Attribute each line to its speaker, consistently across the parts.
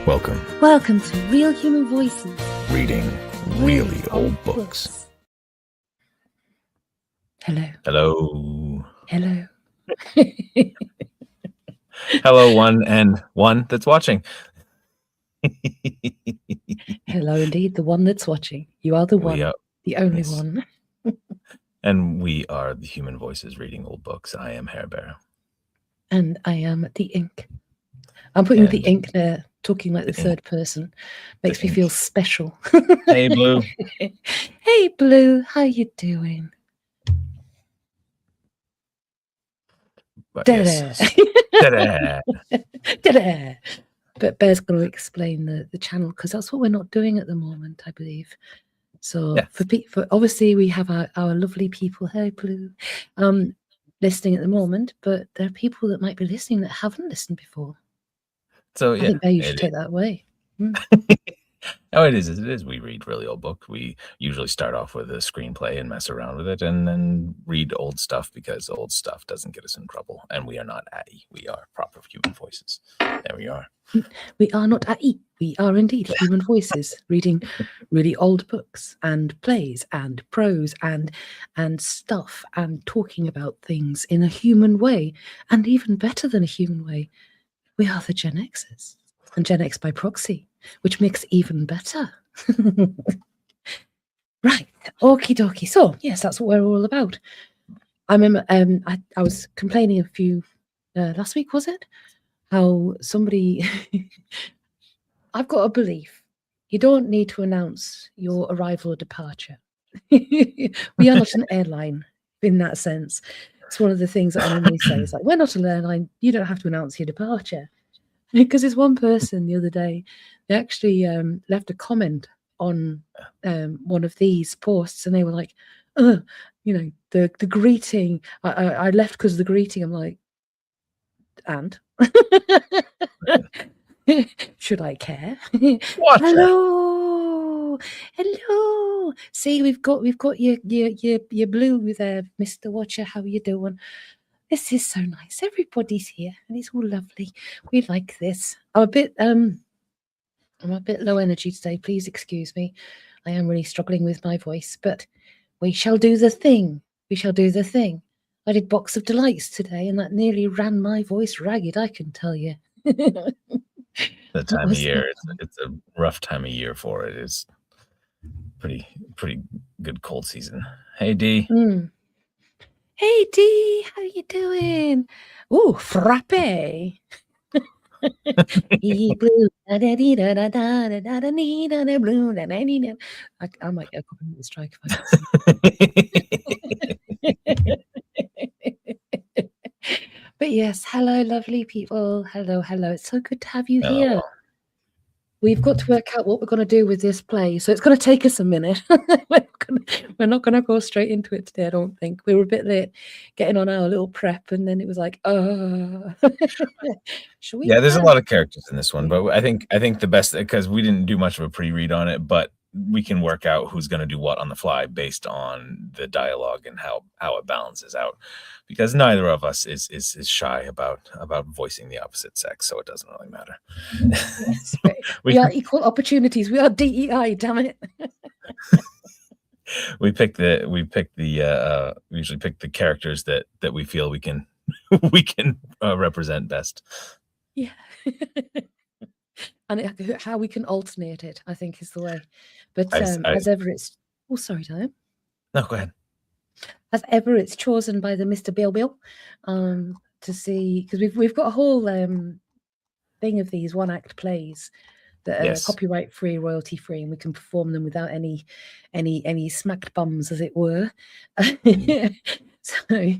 Speaker 1: Welcome.
Speaker 2: Welcome to Real Human Voices.
Speaker 1: Reading really old books.
Speaker 2: Hello.
Speaker 1: Hello.
Speaker 2: Hello.
Speaker 1: Hello, one that's watching.
Speaker 2: Hello, indeed, the one that's watching. You are the one, the only
Speaker 1: yes.
Speaker 2: one.
Speaker 1: And we are the Human Voices Reading Old Books. I am Hairbear.
Speaker 2: And I am the ink. I'm putting the ink there, talking like the third person. Makes me feel special.
Speaker 1: Hey, Blue.
Speaker 2: Hey, Blue. How you doing?
Speaker 1: Yes.
Speaker 2: Da-da. Da-da. But Bear's going to explain the channel because that's what we're not doing at the moment, I believe. So for obviously we have our lovely people, hey Blue, listening at the moment, but there are people that might be listening that haven't listened before.
Speaker 1: So
Speaker 2: I think Bear, you should take that away.
Speaker 1: Oh, it is. We read really old book. We usually start off with a screenplay and mess around with it and then read old stuff because old stuff doesn't get us in trouble. And we are not AI. We are proper human voices. There we are.
Speaker 2: We are not AI. We are indeed human voices reading really old books and plays and prose and stuff and talking about things in a human way, and even better than a human way. We are the GenXrs and Gen X by proxy, which makes even better. Right, okie dokie. So yes, that's what we're all about. I remember I was complaining a few last week, was it? How somebody I've got a belief. You don't need to announce your arrival or departure. We are not an airline in that sense. It's one of the things that I normally say is like, we're not an airline. You don't have to announce your departure. Because there's one person the other day, they actually left a comment on one of these posts, and they were like, the greeting. I left because of the greeting. I'm like, and should I care? Hello. See, we've got your Blue there, Mr. Watcher. How are you doing? This is so nice. Everybody's here, and it's all lovely. We like this. I'm a bit low energy today. Please excuse me. I am really struggling with my voice, but we shall do the thing. I did Box of Delights today, and that nearly ran my voice ragged, I can tell you.
Speaker 1: The time of year, it's a rough time of year for it. It's pretty good cold season. Hey, D.
Speaker 2: Hey, D, how you doing? Ooh, frappe. Blue. I might get a copyright strike if I can. But yes, hello, lovely people. Hello. It's so good to have you here. We've got to work out what we're going to do with this play, so it's going to take us a minute. We're not going to go straight into it today, I don't think. We were a bit late getting on our little prep, and then it was like, should we?
Speaker 1: Yeah, there's a lot of characters in this one, but I think the best, because we didn't do much of a pre-read on it, but we can work out who's going to do what on the fly based on the dialogue and how it balances out, because neither of us is shy about voicing the opposite sex, so it doesn't really matter.
Speaker 2: Yes, we are equal opportunities. We are DEI, damn it.
Speaker 1: We usually pick the characters that we feel we can represent best.
Speaker 2: Yeah. And how we can alternate it, I think, is the way. But as ever, it's... Oh, sorry, Diane.
Speaker 1: No, go ahead.
Speaker 2: As ever, it's chosen by the Mr. Bill to see, because we've got a whole thing of these one-act plays that are copyright-free, royalty-free, and we can perform them without any smacked bums, as it were. So,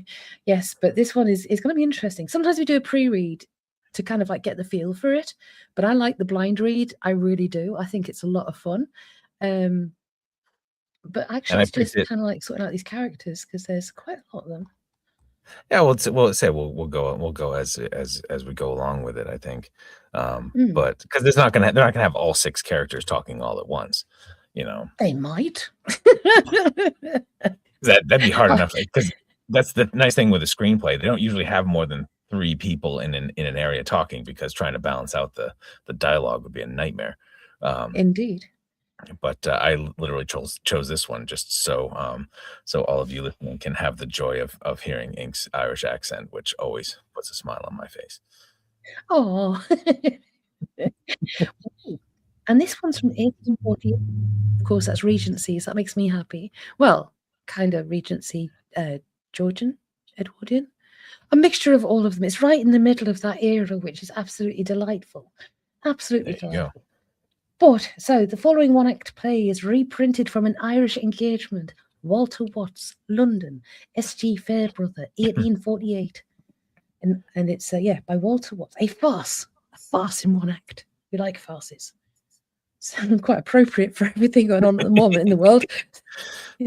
Speaker 2: yes, but this one is going to be interesting. Sometimes we do a pre-read to kind of like get the feel for it, but I like the blind read. I really do. I think it's a lot of fun. But actually, it's just kind of like sorting out these characters because there's quite a lot of them.
Speaker 1: Yeah, we'll go as we go along with it, I think. But because they're not gonna have all 6 characters talking all at once,
Speaker 2: They might.
Speaker 1: That'd be hard enough, because that's the nice thing with a screenplay. They don't usually have more than three people in an area talking, because trying to balance out the dialogue would be a nightmare.
Speaker 2: Indeed.
Speaker 1: But I literally chose this one just so all of you listening can have the joy of hearing Ink's Irish accent, which always puts a smile on my face.
Speaker 2: Oh. And this one's from 1848. Of course, that's Regency, so that makes me happy. Well, kind of Regency, Georgian, Edwardian. A mixture of all of them. It's right in the middle of that era, which is absolutely delightful. Absolutely
Speaker 1: There you
Speaker 2: delightful.
Speaker 1: go.
Speaker 2: But, so, the following one-act play is reprinted from an Irish engagement. Walter Watts, London, S.G. Fairbrother, 1848. And it's, by Walter Watts. A farce. A farce in one act. We like farces. Sound quite appropriate for everything going on at the moment in the world.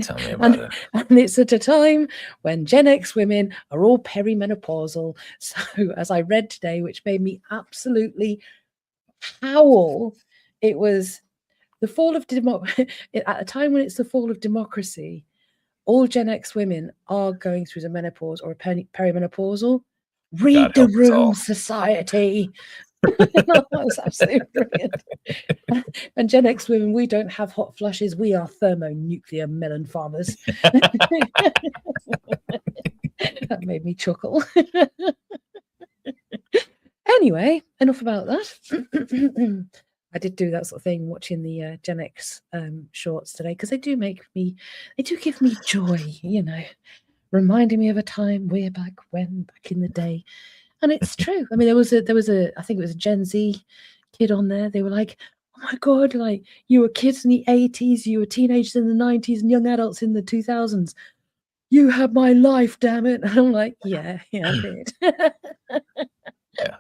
Speaker 1: Tell me about it.
Speaker 2: And it's at a time when Gen X women are all perimenopausal. So, as I read today, which made me absolutely howl, it was the fall of at a time when it's the fall of democracy. All Gen X women are going through the menopause or perimenopausal. Read the room, society. That was absolutely brilliant. And Gen X women, we don't have hot flushes. We are thermonuclear melon farmers. That made me chuckle. Anyway, enough about that. I did do that sort of thing watching the Gen X shorts today, because they do give me joy, reminding me of a time way back in the day. And it's true. I mean, there was a I think it was a Gen Z kid on there. They were like, oh my God, like, you were kids in the 80s, you were teenagers in the 90s and young adults in the 2000s. You had my life, damn it. And I'm like, yeah, I did.
Speaker 1: Yeah.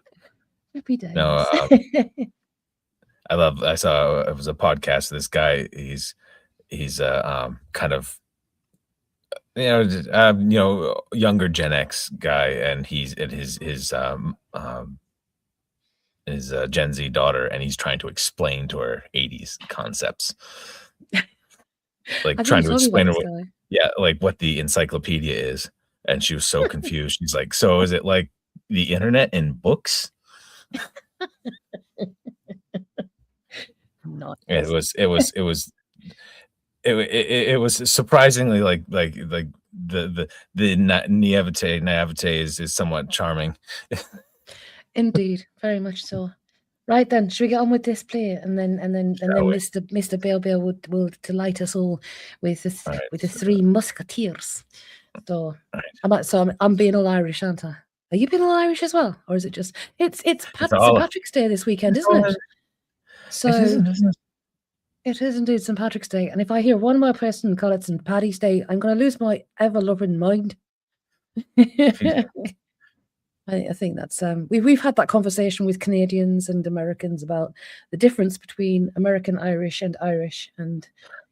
Speaker 2: Happy days.
Speaker 1: No, I saw it was a podcast. This guy, he's kind of younger Gen X guy, and he's at his Gen Z daughter, and he's trying to explain to her 80s concepts, like trying to explain like what the encyclopedia is, and she was so confused. She's like, so is it like the internet and books?
Speaker 2: Not
Speaker 1: It was surprisingly like the naivete is somewhat charming.
Speaker 2: Indeed, very much so. Right then, should we get on with this play, and then Mr. Bale will delight us all with the Three Musketeers. So I'm being all Irish, aren't I? Are you being all Irish as well, or is it just it's St. Patrick's Day this weekend, isn't it? So it is indeed St. Patrick's Day, and if I hear one more person call it St. Paddy's Day, I'm going to lose my ever-loving mind. I think that's we've had that conversation with Canadians and Americans about the difference between American Irish and Irish, and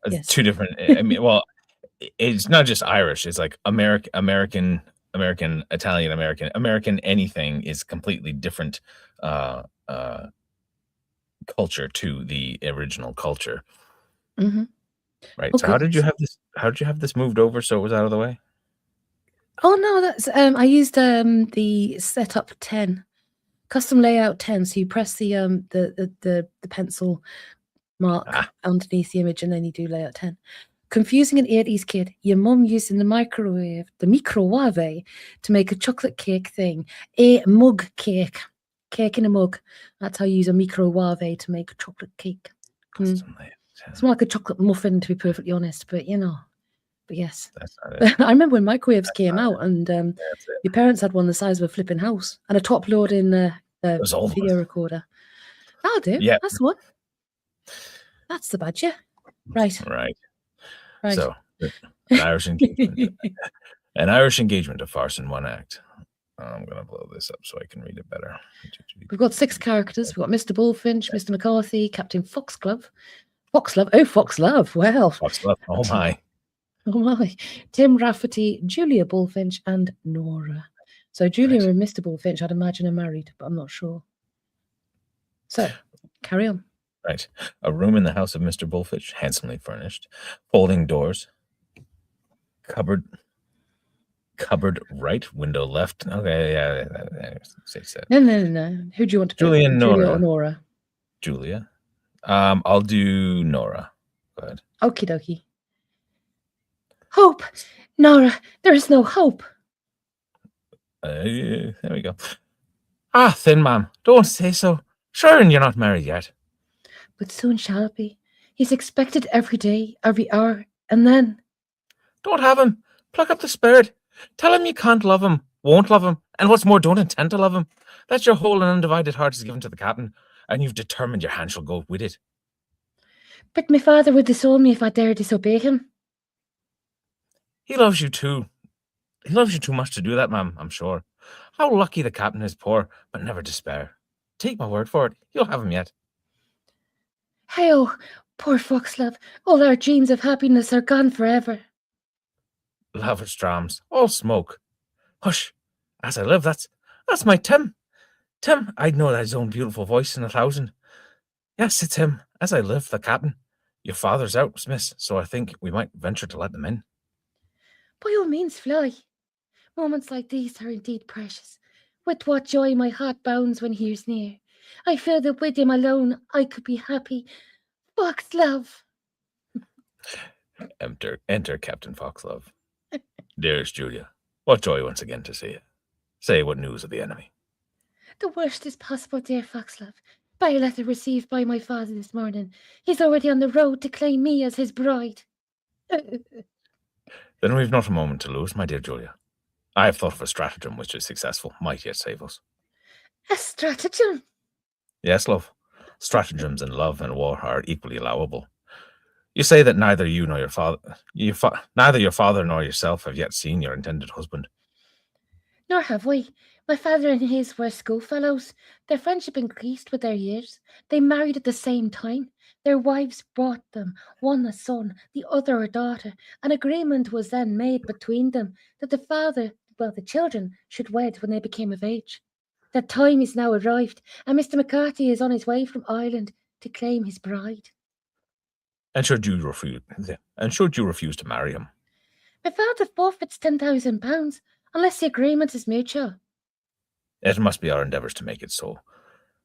Speaker 2: yes.
Speaker 1: Two different. I mean, well, it's not just Irish. It's like American, Italian, American. Anything is completely different culture to the original culture.
Speaker 2: Mm-hmm.
Speaker 1: Right. So how did you have this moved over so it was out of the way?
Speaker 2: Oh no, that's I used the setup 10, custom layout 10. So you press the pencil mark underneath the image, and then you do layout 10. Confusing an 80s kid, your mum using the microwave to make a chocolate cake thing. A mug cake in a mug. That's how you use a microwave to make a chocolate cake. It's more like a chocolate muffin, to be perfectly honest, but But yes,
Speaker 1: that's not it.
Speaker 2: I remember when microwaves came out, and your parents had one the size of a flipping house and a top-loading video recorder. That'll do. Yeah, that's the one. That's the badger. Right.
Speaker 1: So an Irish engagement, a farce in one act. I'm gonna blow this up so I can read it better.
Speaker 2: We've got 6 characters. We've got Mr. Bullfinch, Mr. McCarthy, Captain Foxglove. Oh, Foxlove. Well,
Speaker 1: Foxglove. Oh my.
Speaker 2: Oh my. Tim Rafferty, Julia Bullfinch, and Nora. So Julia and Mr. Bullfinch, I'd imagine, are married, but I'm not sure. So, carry on.
Speaker 1: Right. A room in the house of Mr. Bullfinch, handsomely furnished. Folding doors. Cupboard. Cupboard right, window left. Okay, yeah. Say
Speaker 2: No. Who do you want to
Speaker 1: Julia
Speaker 2: pick?
Speaker 1: and
Speaker 2: Julia
Speaker 1: Nora.
Speaker 2: or Nora?
Speaker 1: Julia. I'll do Nora. Go ahead.
Speaker 2: Okie dokie. Hope! Nora, there is no hope.
Speaker 1: There we go. Ah, Thin Man, don't say so. Sure, and you're not married yet.
Speaker 2: But soon shall be. He's expected every day, every hour, and then...
Speaker 1: Don't have him. Pluck up the spirit. Tell him you can't love him, won't love him, and what's more, don't intend to love him. That your whole and undivided heart is given to the captain, and you've determined your hand shall go with it.
Speaker 2: But my father would disown me if I dare disobey him.
Speaker 1: He loves you too. He loves you too much to do that, ma'am, I'm sure. How lucky the captain is, poor, but never despair. Take my word for it, you'll have him yet.
Speaker 2: Hey, oh, poor Foxlove, all our dreams of happiness are gone forever.
Speaker 1: Lavish drams, all smoke. Hush, as I live, that's my Tim. Tim, I'd know that his own beautiful voice in 1,000. Yes, it's him, as I live, the captain. Your father's out, miss, so I think we might venture to let them in.
Speaker 2: By all means, fly. Moments like these are indeed precious. With what joy my heart bounds when he is near. I feel that with him alone I could be happy. Foxlove.
Speaker 1: Enter Captain Foxlove. Dearest Julia, what joy once again to see you. Say what news of the enemy.
Speaker 2: The worst is possible, dear Foxlove. By a letter received by my father this morning, he's already on the road to claim me as his bride.
Speaker 1: Then we've not a moment to lose, my dear Julia. I have thought of a stratagem which is successful, might yet save us.
Speaker 2: A stratagem?
Speaker 1: Yes, love. Stratagems in love and war are equally allowable. You say that neither you nor your father, neither your father nor yourself have yet seen your intended husband.
Speaker 2: Nor have we. My father and his were schoolfellows. Their friendship increased with their years. They married at the same time. Their wives brought them, one a son, the other a daughter. An agreement was then made between them that the children should wed when they became of age. That time is now arrived, and Mr. McCarthy is on his way from Ireland to claim his bride.
Speaker 1: And should you refuse to marry him?
Speaker 2: My father forfeits £10,000 unless the agreement is mutual.
Speaker 1: It must be our endeavours to make it so.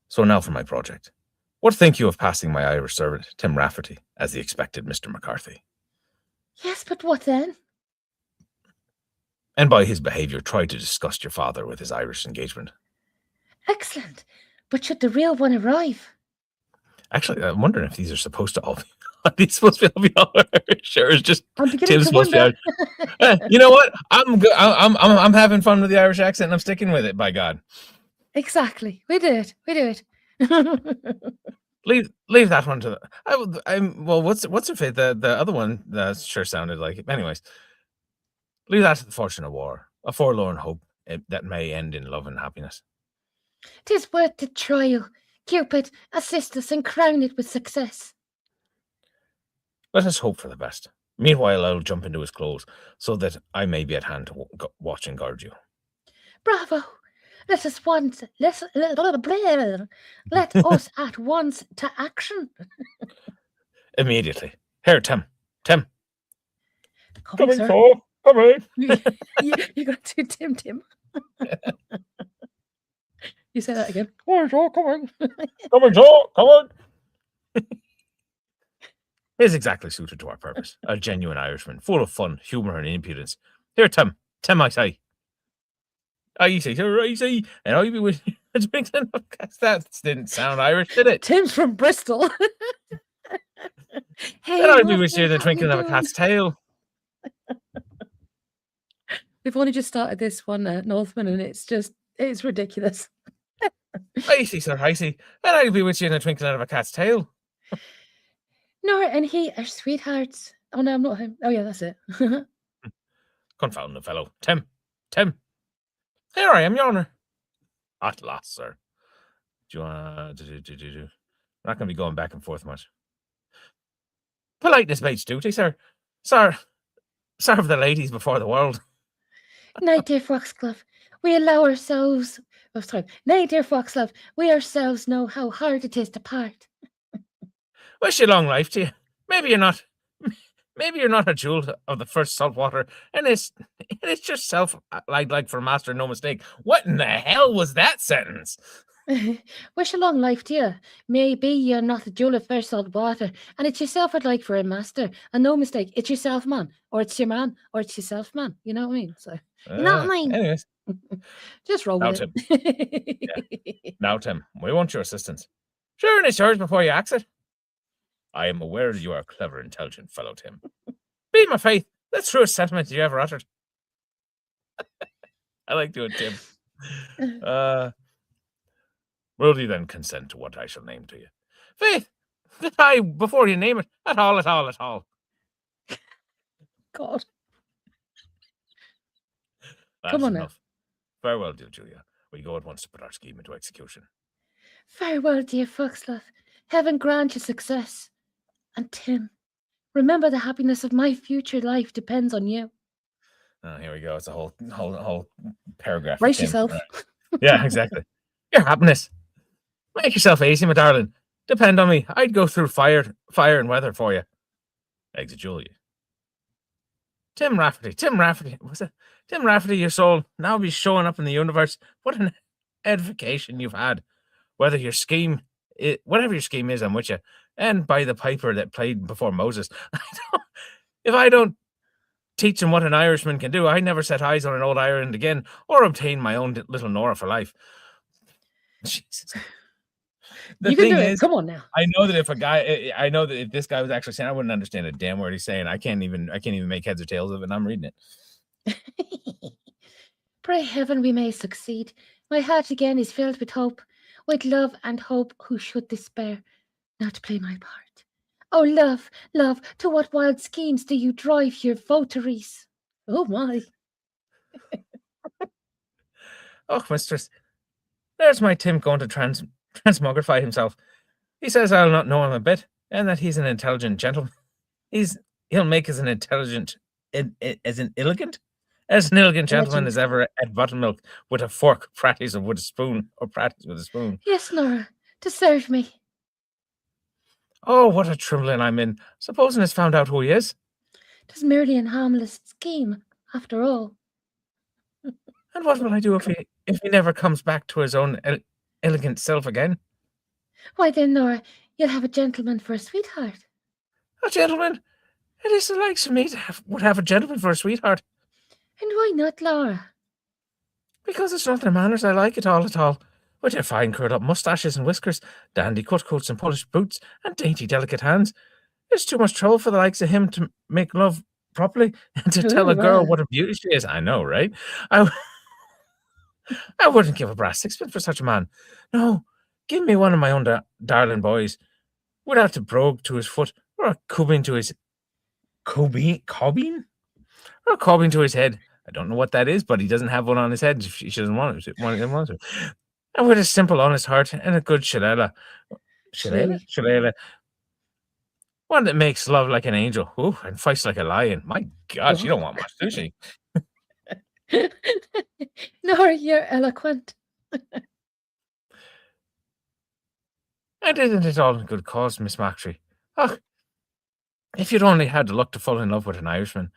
Speaker 1: So now for my project. What think you of passing my Irish servant, Tim Rafferty, as the expected Mr. McCarthy?
Speaker 2: Yes, but what then?
Speaker 1: And by his behaviour, try to disgust your father with his Irish engagement.
Speaker 2: Excellent. But should the real one arrive?
Speaker 1: Actually, I'm wondering if these are supposed to all be. Are these supposed to be all Irish, or is just
Speaker 2: I'm beginning
Speaker 1: Tim's
Speaker 2: to
Speaker 1: supposed
Speaker 2: wonder.
Speaker 1: to be Irish? You know what? I'm good. I'm having fun with the Irish accent, and I'm sticking with it. By God.
Speaker 2: Exactly. We do it.
Speaker 1: Leave that one to the. Well. What's it? The other one that sure sounded like it. Anyways, leave that to the fortune of war, a forlorn hope that may end in love and happiness.
Speaker 2: 'Tis worth the trial. Cupid, assist us and crown it with success.
Speaker 1: Let us hope for the best. Meanwhile, I'll jump into his clothes so that I may be at hand to watch and guard you.
Speaker 2: Bravo! Let us at once to action.
Speaker 1: Immediately. Here, Tim. Tim.
Speaker 2: Coming, sir.
Speaker 1: Coming.
Speaker 2: You got to Tim. You say that again. Coming, sir. Coming.
Speaker 1: Coming, sir. Coming. He's exactly suited to our purpose. A genuine Irishman, full of fun, humour, and impudence. Here, Tim. Tim, I say. I say, and I'll be with you. That didn't sound Irish, did it?
Speaker 2: Tim's from Bristol. Hey,
Speaker 1: and I'll be with you in the twinkling of a cat's tail.
Speaker 2: We've only just started this one, Northman, and it's ridiculous.
Speaker 1: I see, sir, I see. And I'll be with you in the twinkling of a cat's tail.
Speaker 2: Nora and he are sweethearts. Oh, no, I'm not him. Oh, yeah, that's it.
Speaker 1: Confound the fellow. Tim. Here I am, your honour. At last, sir. Do you want to do? We're not going to be going back and forth much. Politeness mates duty, sir. Sir, serve the ladies before the world.
Speaker 2: Nay, dear Foxglove, we allow ourselves... Oh, sorry. Nay, dear Foxglove, we ourselves know how hard it is to part.
Speaker 1: Wish you long life to you. Maybe you're not Maybe you're not a jewel of the first salt water, and it's yourself, like for master, no mistake. What in the hell was that sentence?
Speaker 2: Wish a long life to you. Maybe you're not a jewel of first salt water, and it's yourself I'd like for a master. And no mistake, it's yourself, man. Or it's your man, or it's yourself, man. You know what I mean? So, you know what I mean?
Speaker 1: Anyways,
Speaker 2: Just roll
Speaker 1: now
Speaker 2: with
Speaker 1: Tim.
Speaker 2: it.
Speaker 1: Now Tim, we want your assistance. Sure, and it's yours before you axe it. I am aware that you are a clever, intelligent fellow, Tim. Be my faith, the truest sentiment you ever uttered. I like doing Tim. Will you then consent to what I shall name to you? Faith, that I, before you name it, at all.
Speaker 2: God.
Speaker 1: That's
Speaker 2: Come on now.
Speaker 1: enough. Farewell, dear Julia. We go at once to put our scheme into execution.
Speaker 2: Farewell, dear Foxglove. Heaven grant you success. And Tim, remember the happiness of my future life depends on you.
Speaker 1: Oh, here we go. It's a whole paragraph.
Speaker 2: Brace
Speaker 1: Tim.
Speaker 2: yourself.
Speaker 1: Right. Yeah, exactly. Your happiness. Make yourself easy, my darling. Depend on me. I'd go through fire and weather for you. Exit Julia. Tim Rafferty. Was it Tim Rafferty? Your soul now be showing up in the universe. What an edification you've had. Whatever your scheme is, I'm with you. And by the piper that played before Moses, if I don't teach him what an Irishman can do, I never set eyes on an old Ireland again, or obtain my own little Nora for life. Jesus. The
Speaker 2: You can
Speaker 1: thing
Speaker 2: do it.
Speaker 1: is,
Speaker 2: Come on now.
Speaker 1: I know that if this guy was actually saying, I wouldn't understand a damn word he's saying. I can't even make heads or tails of it, and I'm reading it.
Speaker 2: Pray heaven we may succeed. My heart again is filled with hope, with love and hope who should despair, not to play my part. Oh, love, to what wild schemes do you drive your votaries? Oh, my.
Speaker 1: Oh, mistress, there's my Tim going to transmogrify himself. He says I'll not know him a bit, and that he's an intelligent gentleman. He'll make as an intelligent, as an elegant gentleman as ever at buttermilk with a fork, practice with a spoon, or practice with a spoon.
Speaker 2: Yes, Nora, to serve me.
Speaker 1: Oh, what a trembling I'm in. Supposing it's found out who he is.
Speaker 2: 'Tis merely an harmless scheme, after all.
Speaker 1: And what will I do if he never comes back to his own elegant self again?
Speaker 2: Why then, Nora, you'll have a gentleman for a sweetheart.
Speaker 1: A gentleman? It is the likes of me that would have a gentleman for a sweetheart.
Speaker 2: And why not, Laura?
Speaker 1: Because it's not their manners I like at all. With their fine curled up moustaches and whiskers, dandy cut coats and polished boots, and dainty delicate hands. It's too much trouble for the likes of him to make love properly and to tell a girl what a beauty she is. I know, right? I wouldn't give a brass sixpence for such a man. No, give me one of my own darling boys, without a brogue to his foot, or a cobbing to his cobbing to his head. I don't know what that is, but he doesn't have one on his head. She doesn't want to. And with a simple, honest heart and a good shillelagh. Shillelagh. One that makes love like an angel, and fights like a lion. My God, she don't want much, does she?
Speaker 2: Nora, you're eloquent.
Speaker 1: And isn't it all in good cause, Miss Mactree? Oh, if you'd only had the luck to fall in love with an Irishman,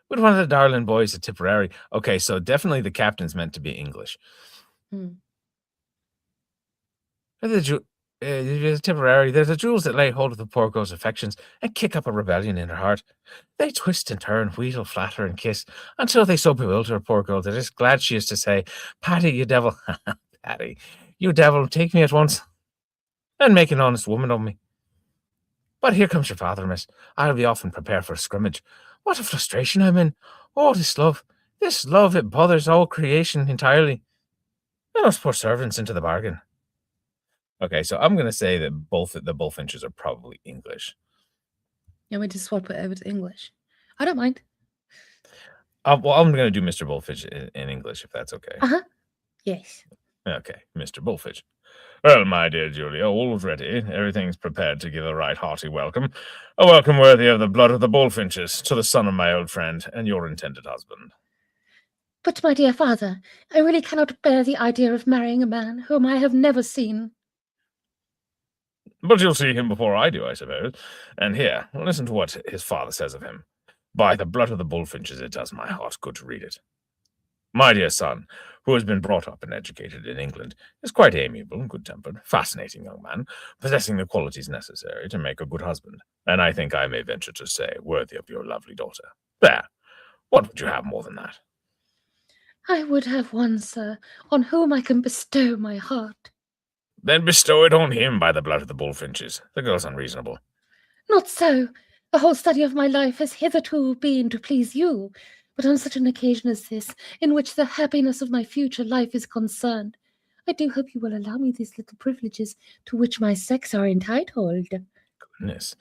Speaker 1: with one of the darling boys at Tipperary. Okay, so definitely the captain's meant to be English. Tipperary, there's the jewels that lay hold of the poor girl's affections and kick up a rebellion in her heart. They twist and turn, wheedle, flatter, and kiss until they so bewilder a poor girl that it's glad she is to say, "Patty, you devil, Patty, you devil, take me at once, and make an honest woman of me." But here comes your father, miss. I'll be off and prepare for a scrimmage. What a frustration I'm in. Oh, this love, it bothers all creation entirely. And those poor servants into the bargain. Okay, so I'm going to say that the Bullfinches are probably English.
Speaker 2: Yeah, we just swap it over to English. I don't mind.
Speaker 1: Well, I'm going to do Mr. Bullfinch in English, if that's okay.
Speaker 2: Yes.
Speaker 1: Okay, Mr. Bullfinch. Well, my dear Julia, all's ready. Everything's prepared to give a right hearty welcome. A welcome worthy of the blood of the Bullfinches to the son of my old friend and your intended husband.
Speaker 2: But, my dear father, I really cannot bear the idea of marrying a man whom I have never seen.
Speaker 1: But you'll see him before I do, I suppose. And here, listen to what his father says of him. By the blood of the bullfinches, it does my heart good to read it. My dear son, who has been brought up and educated in England, is quite amiable and good-tempered, fascinating young man, possessing the qualities necessary to make a good husband, and I think I may venture to say, worthy of your lovely daughter. There, what would you have more than that?
Speaker 2: I would have one, sir, on whom I can bestow my heart.
Speaker 1: Then bestow it on him by the blood of the bullfinches. The girl's unreasonable.
Speaker 2: Not so. The whole study of my life has hitherto been to please you, but on such an occasion as this, in which the happiness of my future life is concerned, I do hope you will allow me these little privileges to which my sex are entitled.
Speaker 1: Goodness.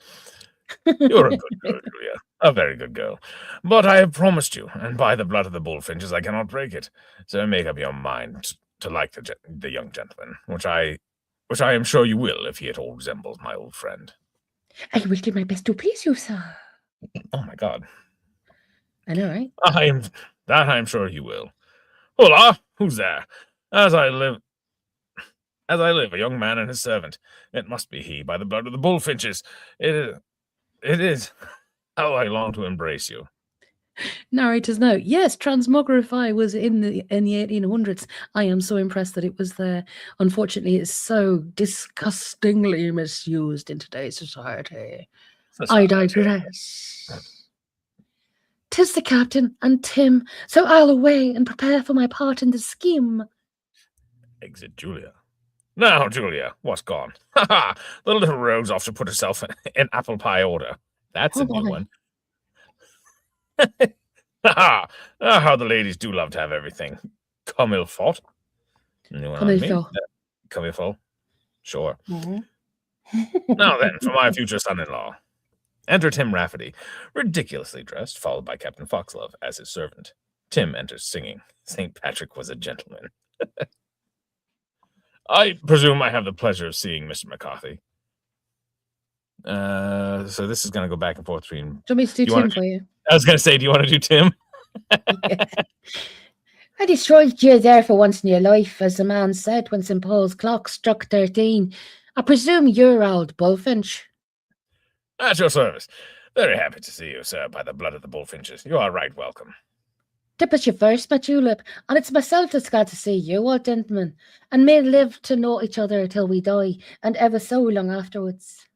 Speaker 1: You're a good girl, Julia. A very good girl. But I have promised you, and by the blood of the bullfinches I cannot break it. So make up your mind to like the young gentleman, which I am sure you will if he at all resembles my old friend.
Speaker 2: I will do my best to please you, sir.
Speaker 1: Oh my God.
Speaker 2: I know, right?
Speaker 1: I'm sure you will. Hola, who's there? As I live, a young man and his servant. It must be he, by the blood of the bullfinches. It is. How I long to embrace you.
Speaker 2: Narrator's note. Yes, transmogrify was in the 1800s. I am so impressed that it was there. Unfortunately, it's so disgustingly misused in today's society. I digress. 'Tis the captain and Tim, so I'll away and prepare for my part in the scheme.
Speaker 1: Exit Julia. Now, Julia, what's gone? Ha ha! The little rogue's off to put herself in apple pie order. That's a new one. Ha ha! How the ladies do love to have everything. Comme il faut. Comme il faut. Sure. Now then, for my future son-in-law. Enter Tim Rafferty, ridiculously dressed, followed by Captain Foxlove as his servant. Tim enters singing. St. Patrick was a gentleman. I presume I have the pleasure of seeing Mr. McCarthy. So this is going to go back and forth between...
Speaker 2: Do you want me to do Tim for you?
Speaker 1: I was going to say, do you want to do Tim?
Speaker 2: Yeah. I destroyed you there for once in your life, as the man said when St. Paul's clock struck 13. I presume you're old Bullfinch.
Speaker 1: At your service. Very happy to see you, sir, by the blood of the bullfinches. You are right welcome.
Speaker 2: Tip us your first, my julep, and it's myself that's glad to see you, old gentleman, and may live to know each other till we die, and ever so long afterwards.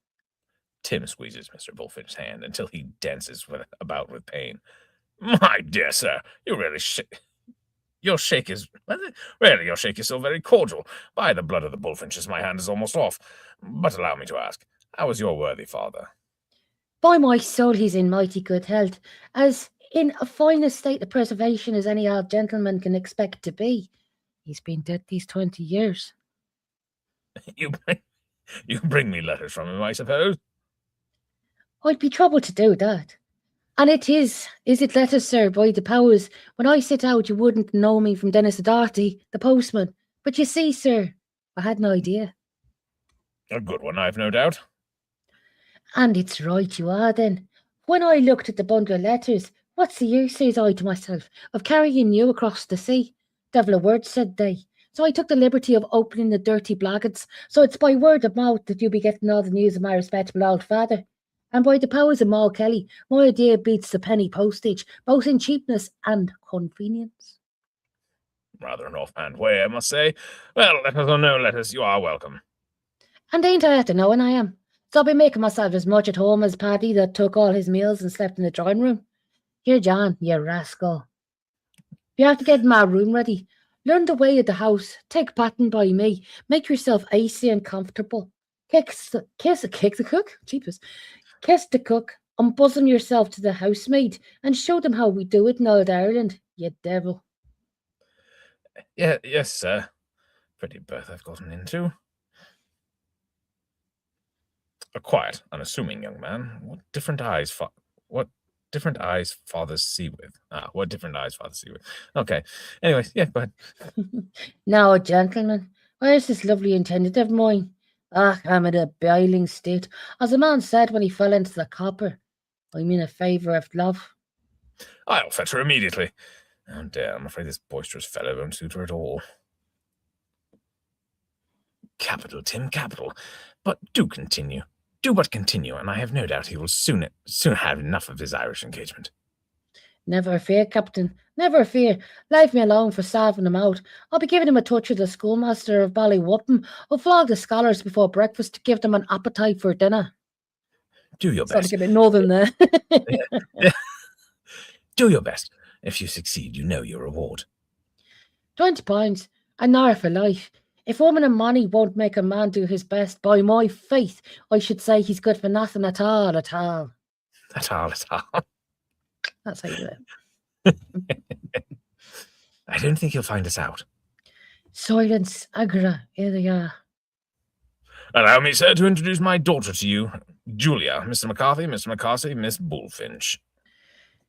Speaker 1: Tim squeezes Mr. Bullfinch's hand until he dances about with pain. My dear sir, you really your shake is so very cordial. By the blood of the bullfinches, my hand is almost off. But allow me to ask, how is your worthy father?
Speaker 2: By my soul, he's in mighty good health, as in a fine state of preservation as any old gentleman can expect to be. He's been dead these 20 years.
Speaker 1: You bring me letters from him, I suppose?
Speaker 2: I'd be troubled to do that. And it is it letters, sir, by the powers. When I set out, you wouldn't know me from Dennis O'Doherty, the postman. But you see, sir, I had no idea.
Speaker 1: A good one, I've no doubt.
Speaker 2: And it's right you are, then. When I looked at the bundle of letters, what's the use, says I to myself, of carrying you across the sea? Devil a word, said they. So I took the liberty of opening the dirty blackguards, so it's by word of mouth that you'll be getting all the news of my respectable old father. And by the powers of Moll Kelly, my idea beats the penny postage, both in cheapness and convenience.
Speaker 1: Rather an offhand way, I must say. Well, letters or no letters, you are welcome.
Speaker 2: And ain't I after knowing I am? So I'll be making myself as much at home as Paddy that took all his meals and slept in the drawing room. Here, John, you rascal. You have to get my room ready. Learn the way of the house. Take pattern by me. Make yourself icy and comfortable. Kiss the cook? Jeepers. Kiss the cook, unbosom yourself to the housemaid, and show them how we do it in old Ireland, you devil.
Speaker 1: Yeah, yes, sir. Pretty berth I've gotten into. A quiet, unassuming young man. What different eyes fathers see with. What different eyes fathers see with. Okay. Anyways, yeah, go ahead.
Speaker 2: Now, gentlemen, where's this lovely intendant of mine? I'm in a boiling state. As the man said when he fell into the copper, I'm in a favour of love.
Speaker 1: I'll fetch her immediately. Oh dear, I'm afraid this boisterous fellow won't suit her at all. Capital, Tim, capital. But do continue. Do but continue, and I have no doubt he will soon have enough of his Irish engagement.
Speaker 2: Never fear, Captain. Never fear. Leave me alone for starving him out. I'll be giving him a touch of the schoolmaster of Ballywhoopin. I'll flog the scholars before breakfast to give them an appetite for dinner.
Speaker 1: Do your
Speaker 2: Sort
Speaker 1: best.
Speaker 2: of a bit northern there.
Speaker 1: Yeah. Do your best. If you succeed, you know your reward.
Speaker 2: £20, an hour for life. If woman and money won't make a man do his best, by my faith, I should say he's good for nothing at all, at all.
Speaker 1: At all, at all.
Speaker 2: That's how you do it.
Speaker 1: I don't think you'll find us out.
Speaker 2: Silence, Agra, here they are.
Speaker 1: Allow me, sir, to introduce my daughter to you, Julia. Mr. McCarthy, Mr. McCarthy, Miss Bullfinch.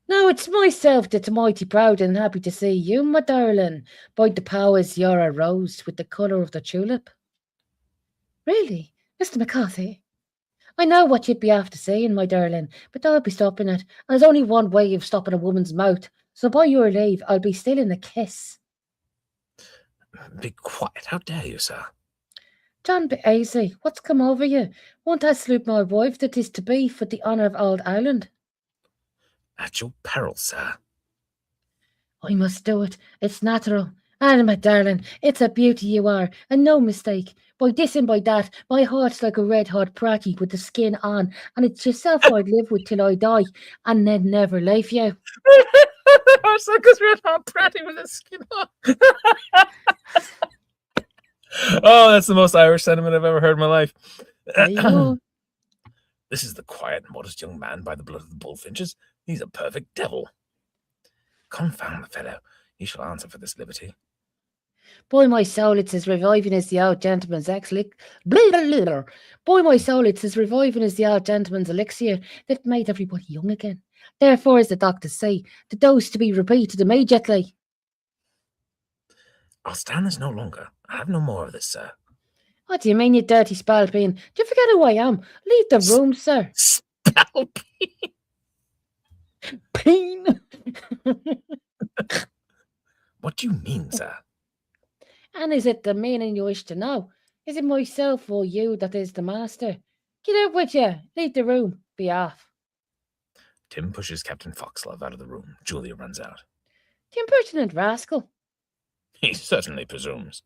Speaker 2: Now it's myself that's mighty proud and happy to see you, my darling. By the powers, you're a rose with the colour of the tulip. Really, Mr. McCarthy? I know what you'd be after saying, my darling, but I'll be stopping it. And there's only one way of stopping a woman's mouth. So by your leave, I'll be stealing a kiss.
Speaker 1: Be quiet. How dare you, sir?
Speaker 2: John, be easy. What's come over you? Won't I salute my wife that is to be for the honour of old Ireland?
Speaker 1: At your peril, sir.
Speaker 2: I must do it. It's natural. And my darling, it's a beauty you are, and no mistake. By this and by that, my heart's like a red-hot pratty with the skin on, and it's yourself I'd live with till I die, and then never leave you.
Speaker 1: It's like a red-hot pratty with the skin on. Oh, that's the most Irish sentiment I've ever heard in my life.
Speaker 2: There you go.
Speaker 1: This is the quiet, modest young man by the blood of the Bullfinches. He's a perfect devil. Confound the fellow. He shall answer for this liberty.
Speaker 2: By my soul, it's as reviving as the old gentleman's By my soul, it's as reviving as the old gentleman's elixir that made everybody young again. Therefore, as the doctors say, the dose to be repeated immediately.
Speaker 1: I'll stand this no longer. I have no more of this, sir.
Speaker 2: What do you mean, you dirty spalpeen? Do you forget who I am? Leave the room, sir.
Speaker 1: Spalpeen?
Speaker 2: Peen?
Speaker 1: What do you mean, sir?
Speaker 2: And is it the meaning you wish to know? Is it myself or you that is the master? Get out with you. Leave the room. Be off.
Speaker 1: Tim pushes Captain Foxlove out of the room. Julia runs out.
Speaker 2: The impertinent rascal.
Speaker 1: He certainly presumes.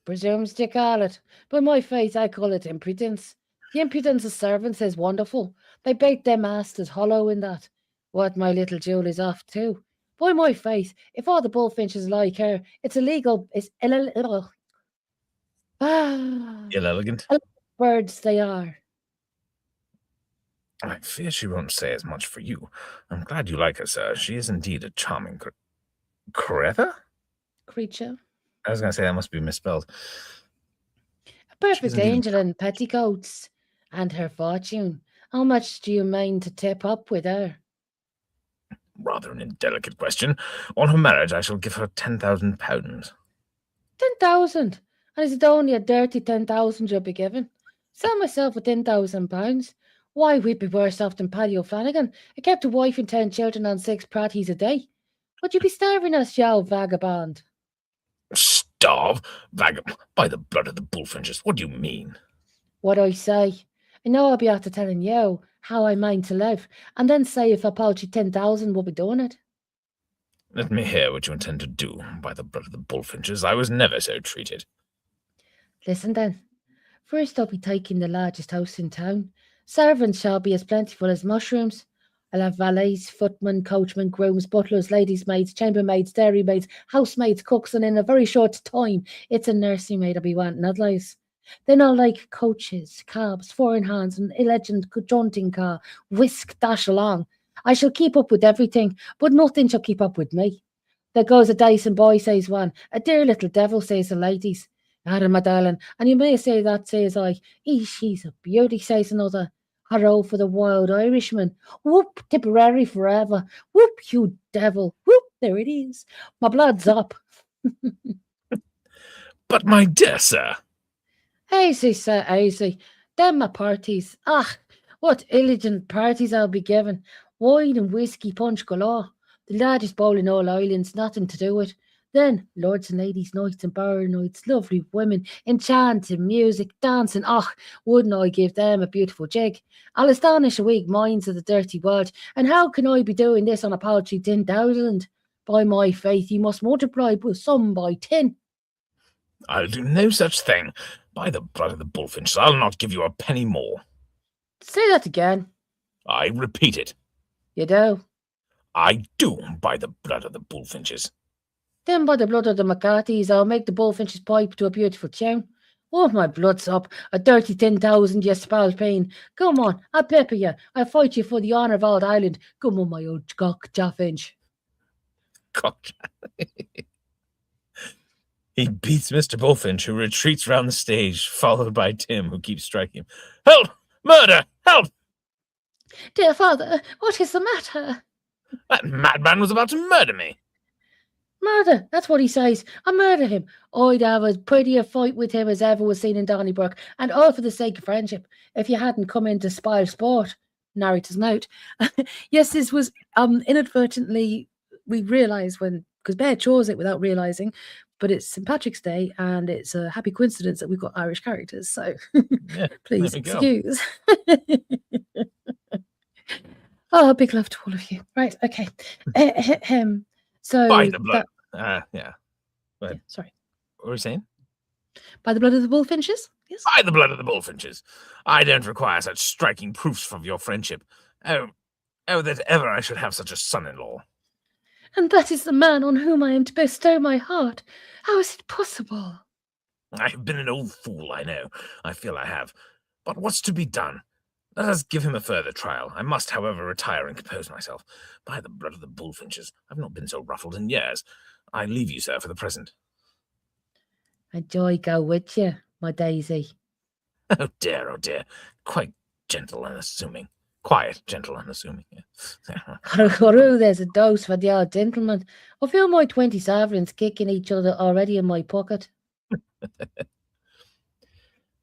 Speaker 2: Presumes to call it. By my faith, I call it impudence. The impudence of servants is wonderful. They bait their masters hollow in that. What my little Julie's off to. By my faith, if all the Bullfinches like her, it's illegal. It's illegal.
Speaker 1: Ill-elegant?
Speaker 2: Birds they are.
Speaker 1: I fear she won't say as much for you. I'm glad you like her, sir. She is indeed a charming creature?
Speaker 2: Creature.
Speaker 1: I was going to say that must be misspelled.
Speaker 2: A perfect angel in petticoats. And her fortune. How much do you mean to tip up with her?
Speaker 1: Rather an indelicate question. On her marriage, I shall give her £10,000.
Speaker 2: 10,000? And is it only a dirty 10,000 you'll be giving? Sell myself for £10,000. Why, we'd be worse off than Paddy O'Flanagan. I kept a wife and 10 children on 6 pratties a day. Would you be starving us, you old vagabond?
Speaker 1: Starve? Vagabond? By the blood of the Bullfinches, what do you mean?
Speaker 2: What I say. I know I'll be after telling you how I mean to live, and then say if I poach you 10,000, we'll be doing it.
Speaker 1: Let me hear what you intend to do. By the blood of the Bullfinches, I was never so treated.
Speaker 2: Listen then. First I'll be taking the largest house in town. Servants shall be as plentiful as mushrooms. I'll have valets, footmen, coachmen, grooms, butlers, ladies' maids, chambermaids, dairymaids, housemaids, cooks, and in a very short time, it's a nursing maid I'll be wanting, Adlies. Then I'll like coaches, cabs, foreign hands, an elegant jaunting car, whisk dash along. I shall keep up with everything, but nothing shall keep up with me. There goes a Dyson boy, says one. A dear little devil, says the ladies. Adam, my darling, and you may say that, says I. She's a beauty, says another. Hurrah for the wild Irishman. Whoop, Tipperary forever. Whoop, you devil. Whoop, there it is. My blood's up.
Speaker 1: But my dear sir.
Speaker 2: Easy, sir, easy. Them my parties. Ah, what elegant parties I'll be giving. Wine and whiskey punch galore. The largest bowl in all islands, nothing to do with. Then lords and ladies' nights and bar nights, lovely women, enchanting music, dancing. Oh, wouldn't I give them a beautiful jig? I'll astonish a weak minds of the dirty world. And how can I be doing this on a paltry 10,000? By my faith, you must multiply some by 10.
Speaker 1: I'll do no such thing. By the blood of the bullfinches, I'll not give you a penny more.
Speaker 2: Say that again.
Speaker 1: I repeat it.
Speaker 2: You do?
Speaker 1: I do, by the blood of the bullfinches.
Speaker 2: Then by the blood of the McCarthys, I'll make the bullfinches pipe to a beautiful tune. Oh, my blood's up. A dirty 10,000, you spalpeen. Come on, I'll pepper you. I'll fight you for the honour of Old Island. Come on, my old cock jaffinch.
Speaker 1: Cock. He beats Mr. Bullfinch, who retreats round the stage, followed by Tim, who keeps striking him. Help! Murder! Help!
Speaker 2: Dear father, what is the matter?
Speaker 1: That madman was about to murder me.
Speaker 2: Murder, that's what he says. I murder him. I'd have as pretty a fight with him as ever was seen in Donnybrook, and all for the sake of friendship, if you hadn't come in to spoil sport. Narrator's note. Yes, this was inadvertently, we realised when, because Bear chose it without realising, but it's St. Patrick's Day, and it's a happy coincidence that we've got Irish characters, so
Speaker 1: Yeah,
Speaker 2: please
Speaker 1: there we go.
Speaker 2: excuse. Oh, big love to all of you. Right, okay. So
Speaker 1: By the blood. Yeah.
Speaker 2: yeah, sorry.
Speaker 1: What were we saying?
Speaker 2: By the blood of the bullfinches? Yes.
Speaker 1: By the blood of the bullfinches. I don't require such striking proofs of your friendship. Oh, that ever I should have such a son-in-law.
Speaker 2: And that is the man on whom I am to bestow my heart. How is it possible?
Speaker 1: I have been an old fool, I know. I feel I have. But what's to be done? Let us give him a further trial. I must, however, retire and compose myself. By the blood of the bullfinches, I've not been so ruffled in years. I leave you, sir, for the present.
Speaker 2: And joy go with you, my daisy.
Speaker 1: Oh dear, quite gentle and assuming. Quiet, gentle and assuming.
Speaker 2: Hooroo, there's a dose for the old gentleman. I feel my 20 sovereigns kicking each other already in my pocket.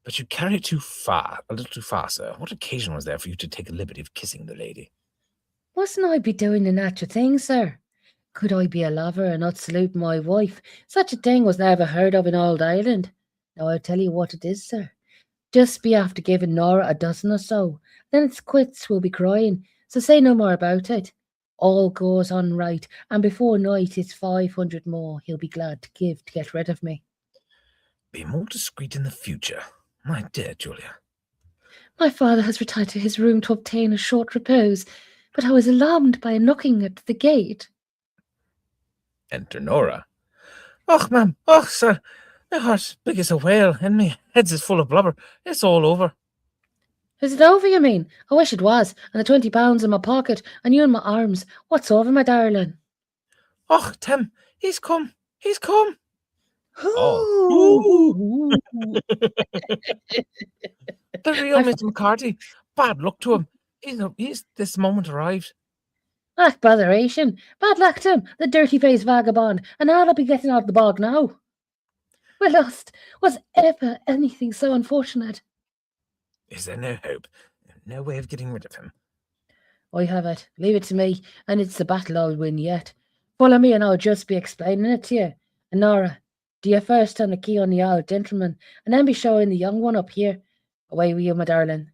Speaker 1: But you carry it too far, a little too far, sir. What occasion was there for you to take the liberty of kissing the lady?
Speaker 2: Mustn't I be doing the natural thing, sir? Could I be a lover and not salute my wife? Such a thing was never heard of in old Ireland. Now I'll tell you what it is, sir. Just be after giving Nora a dozen or so. Then it's quits, we'll be crying. So say no more about it. All goes on right, and before night it's 500 more he'll be glad to give to get rid of me.
Speaker 1: Be more discreet in the future, my dear Julia.
Speaker 2: My father has retired to his room to obtain a short repose, but I was alarmed by a knocking at the gate.
Speaker 1: Enter Nora. Och, ma'am, och, sir, my heart's big as a whale, and my head's as full of blubber. It's all over.
Speaker 2: Is it over, you mean? I wish it was, and the 20 pounds in my pocket, and you in my arms. What's over, my darling?
Speaker 1: Och, Tim, he's come. He's come.
Speaker 2: Oh.
Speaker 1: The real Mr. McCarthy. Bad luck to him. He's this moment arrived.
Speaker 2: Ah, botheration. Bad luck to him, the dirty-faced vagabond, and I'll be getting out of the bog now. We're lost. Was ever anything so unfortunate?
Speaker 1: Is there no hope? No way of getting rid of him?
Speaker 2: I have it. Leave it to me, and it's the battle I'll win yet. Follow me, and I'll just be explaining it to you. And Nora, do you first turn the key on the old gentleman, and then be showing the young one up here? Away with you, my darling.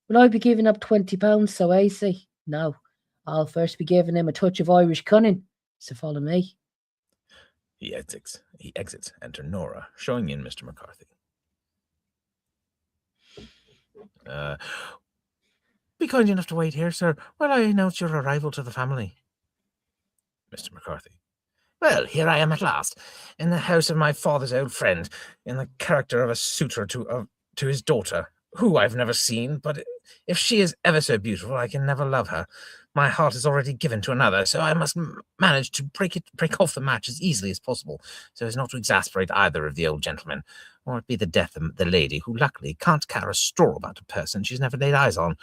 Speaker 2: Will I be giving up 20 pounds so easy? No. I'll first be giving him a touch of Irish cunning, so follow me.
Speaker 1: He exits. Enter Nora, showing in Mr. McCarthy. Be kind enough to wait here, sir, while I announce your arrival to the family. Mr. McCarthy. Well, here I am at last, in the house of my father's old friend, in the character of a suitor to his daughter, who I've never seen, but if she is ever so beautiful, I can never love her. My heart is already given to another, so I must manage to break off the match as easily as possible, so as not to exasperate either of the old gentlemen, or it be the death of the lady, who luckily can't care a straw about a person she's never laid eyes on.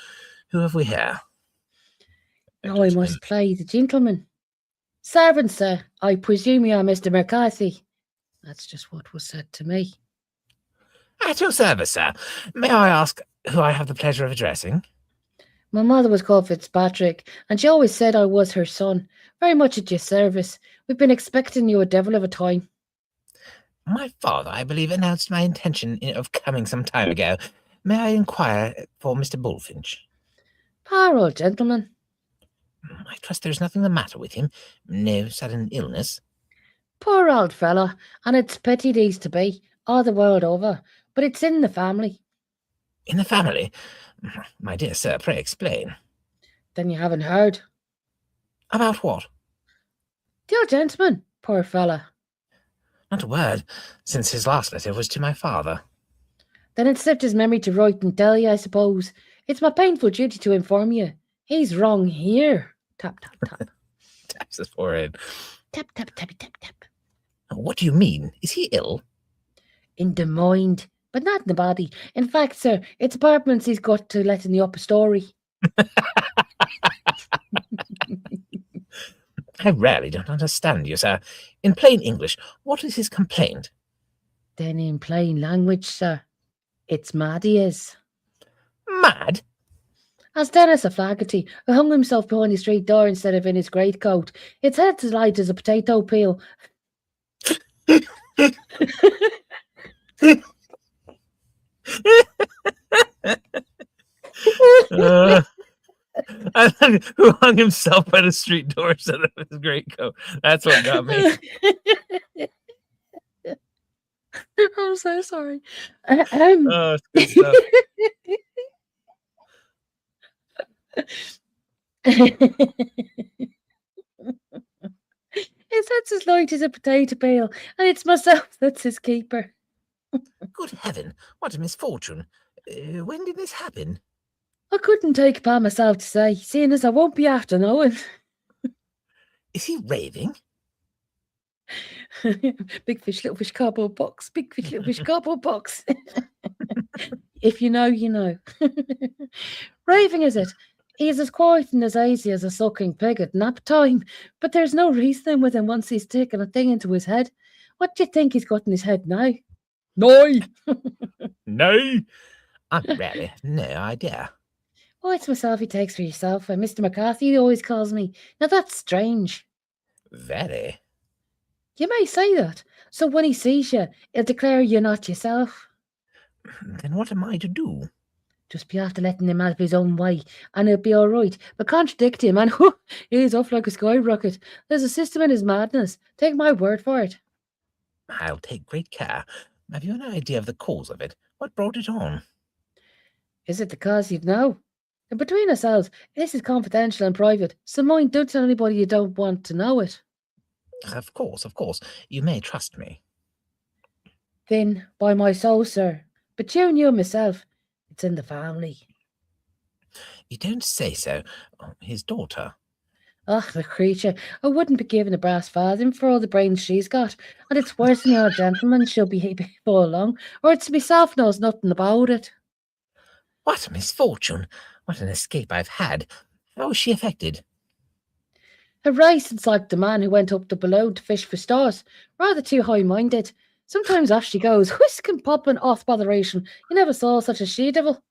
Speaker 1: Who have we here?
Speaker 2: Now I must play the gentleman. Servant, sir, I presume you are Mr. McCarthy. That's just what was said to me.
Speaker 1: At your service, sir. May I ask who I have the pleasure of addressing?
Speaker 2: My mother was called Fitzpatrick, and she always said I was her son. Very much at your service. We've been expecting you a devil of a time.
Speaker 3: My father, I believe, announced my intention of coming some time ago. May I inquire for Mr. Bullfinch?
Speaker 2: Poor old gentleman.
Speaker 3: I trust there's nothing the matter with him. No sudden illness.
Speaker 2: Poor old fella, and it's pity these to be, all the world over, but it's in the family.
Speaker 3: In the family? My dear sir, pray explain.
Speaker 2: Then you haven't heard?
Speaker 3: About what?
Speaker 2: The old gentleman, poor fella.
Speaker 3: Not a word, since his last letter was to my father.
Speaker 2: Then it slipped his memory to write and tell you, I suppose. It's my painful duty to inform you. He's wrong here. Tap, tap, tap.
Speaker 3: Taps his forehead.
Speaker 2: Tap, tap, tappy, tap, tap.
Speaker 3: What do you mean? Is he ill?
Speaker 2: In the mind, but not in the body. In fact, sir, it's apartments he's got to let in the upper story.
Speaker 3: I really don't understand you, sir. In plain English, what is his complaint?
Speaker 2: Then in plain language, sir, it's mad he is.
Speaker 3: Mad?
Speaker 2: As Dennis O'Flaherty, who hung himself behind the street door instead of in his greatcoat. Its head's as light as a potato peel.
Speaker 1: Who hung himself by the street door instead of his greatcoat? That's what got me.
Speaker 2: I'm so sorry.
Speaker 1: Oh, it's good stuff.
Speaker 2: His head's as light as a potato peel, and it's myself that's his keeper.
Speaker 3: Good heaven, what a misfortune. When did this happen?
Speaker 2: I couldn't take it upon myself to say, seeing as I won't be after knowing.
Speaker 3: Is he raving?
Speaker 2: Big fish, little fish, cardboard box. Big fish, little fish, cardboard box. If you know, you know. Raving, is it? He's as quiet and as easy as a sucking pig at nap time, but there's no reasoning with him once he's taken a thing into his head. What do you think he's got in his head now? No.
Speaker 1: No.
Speaker 3: I really have no idea.
Speaker 2: Oh, it's myself he takes for yourself, and Mr. McCarthy always calls me. Now that's strange.
Speaker 3: Very.
Speaker 2: You may say that. So when he sees you, he'll declare you're not yourself.
Speaker 3: Then what am I to do?
Speaker 2: Just be after letting him have his own way, and he'll be all right. But contradict him, and he's off like a skyrocket. There's a system in his madness. Take my word for it.
Speaker 3: I'll take great care. Have you an idea of the cause of it? What brought it on?
Speaker 2: Is it the cause you'd know? And between ourselves, this is confidential and private, so mind, don't tell anybody you don't want to know it.
Speaker 3: Of course. You may trust me.
Speaker 2: Then, by my soul, sir, between you and myself, it's in the family.
Speaker 3: You don't say so. His daughter.
Speaker 2: Oh, the creature. I wouldn't be giving a brass farthing for all the brains she's got. And it's worse than the old gentleman she'll be before long, or it's myself knows nothing about it.
Speaker 3: What a misfortune. What an escape I've had. How was she affected?
Speaker 2: Her race like the man who went up the balloon to fish for stars. Rather too high-minded. Sometimes off she goes, whisk and popping off botheration. You never saw such a she-devil.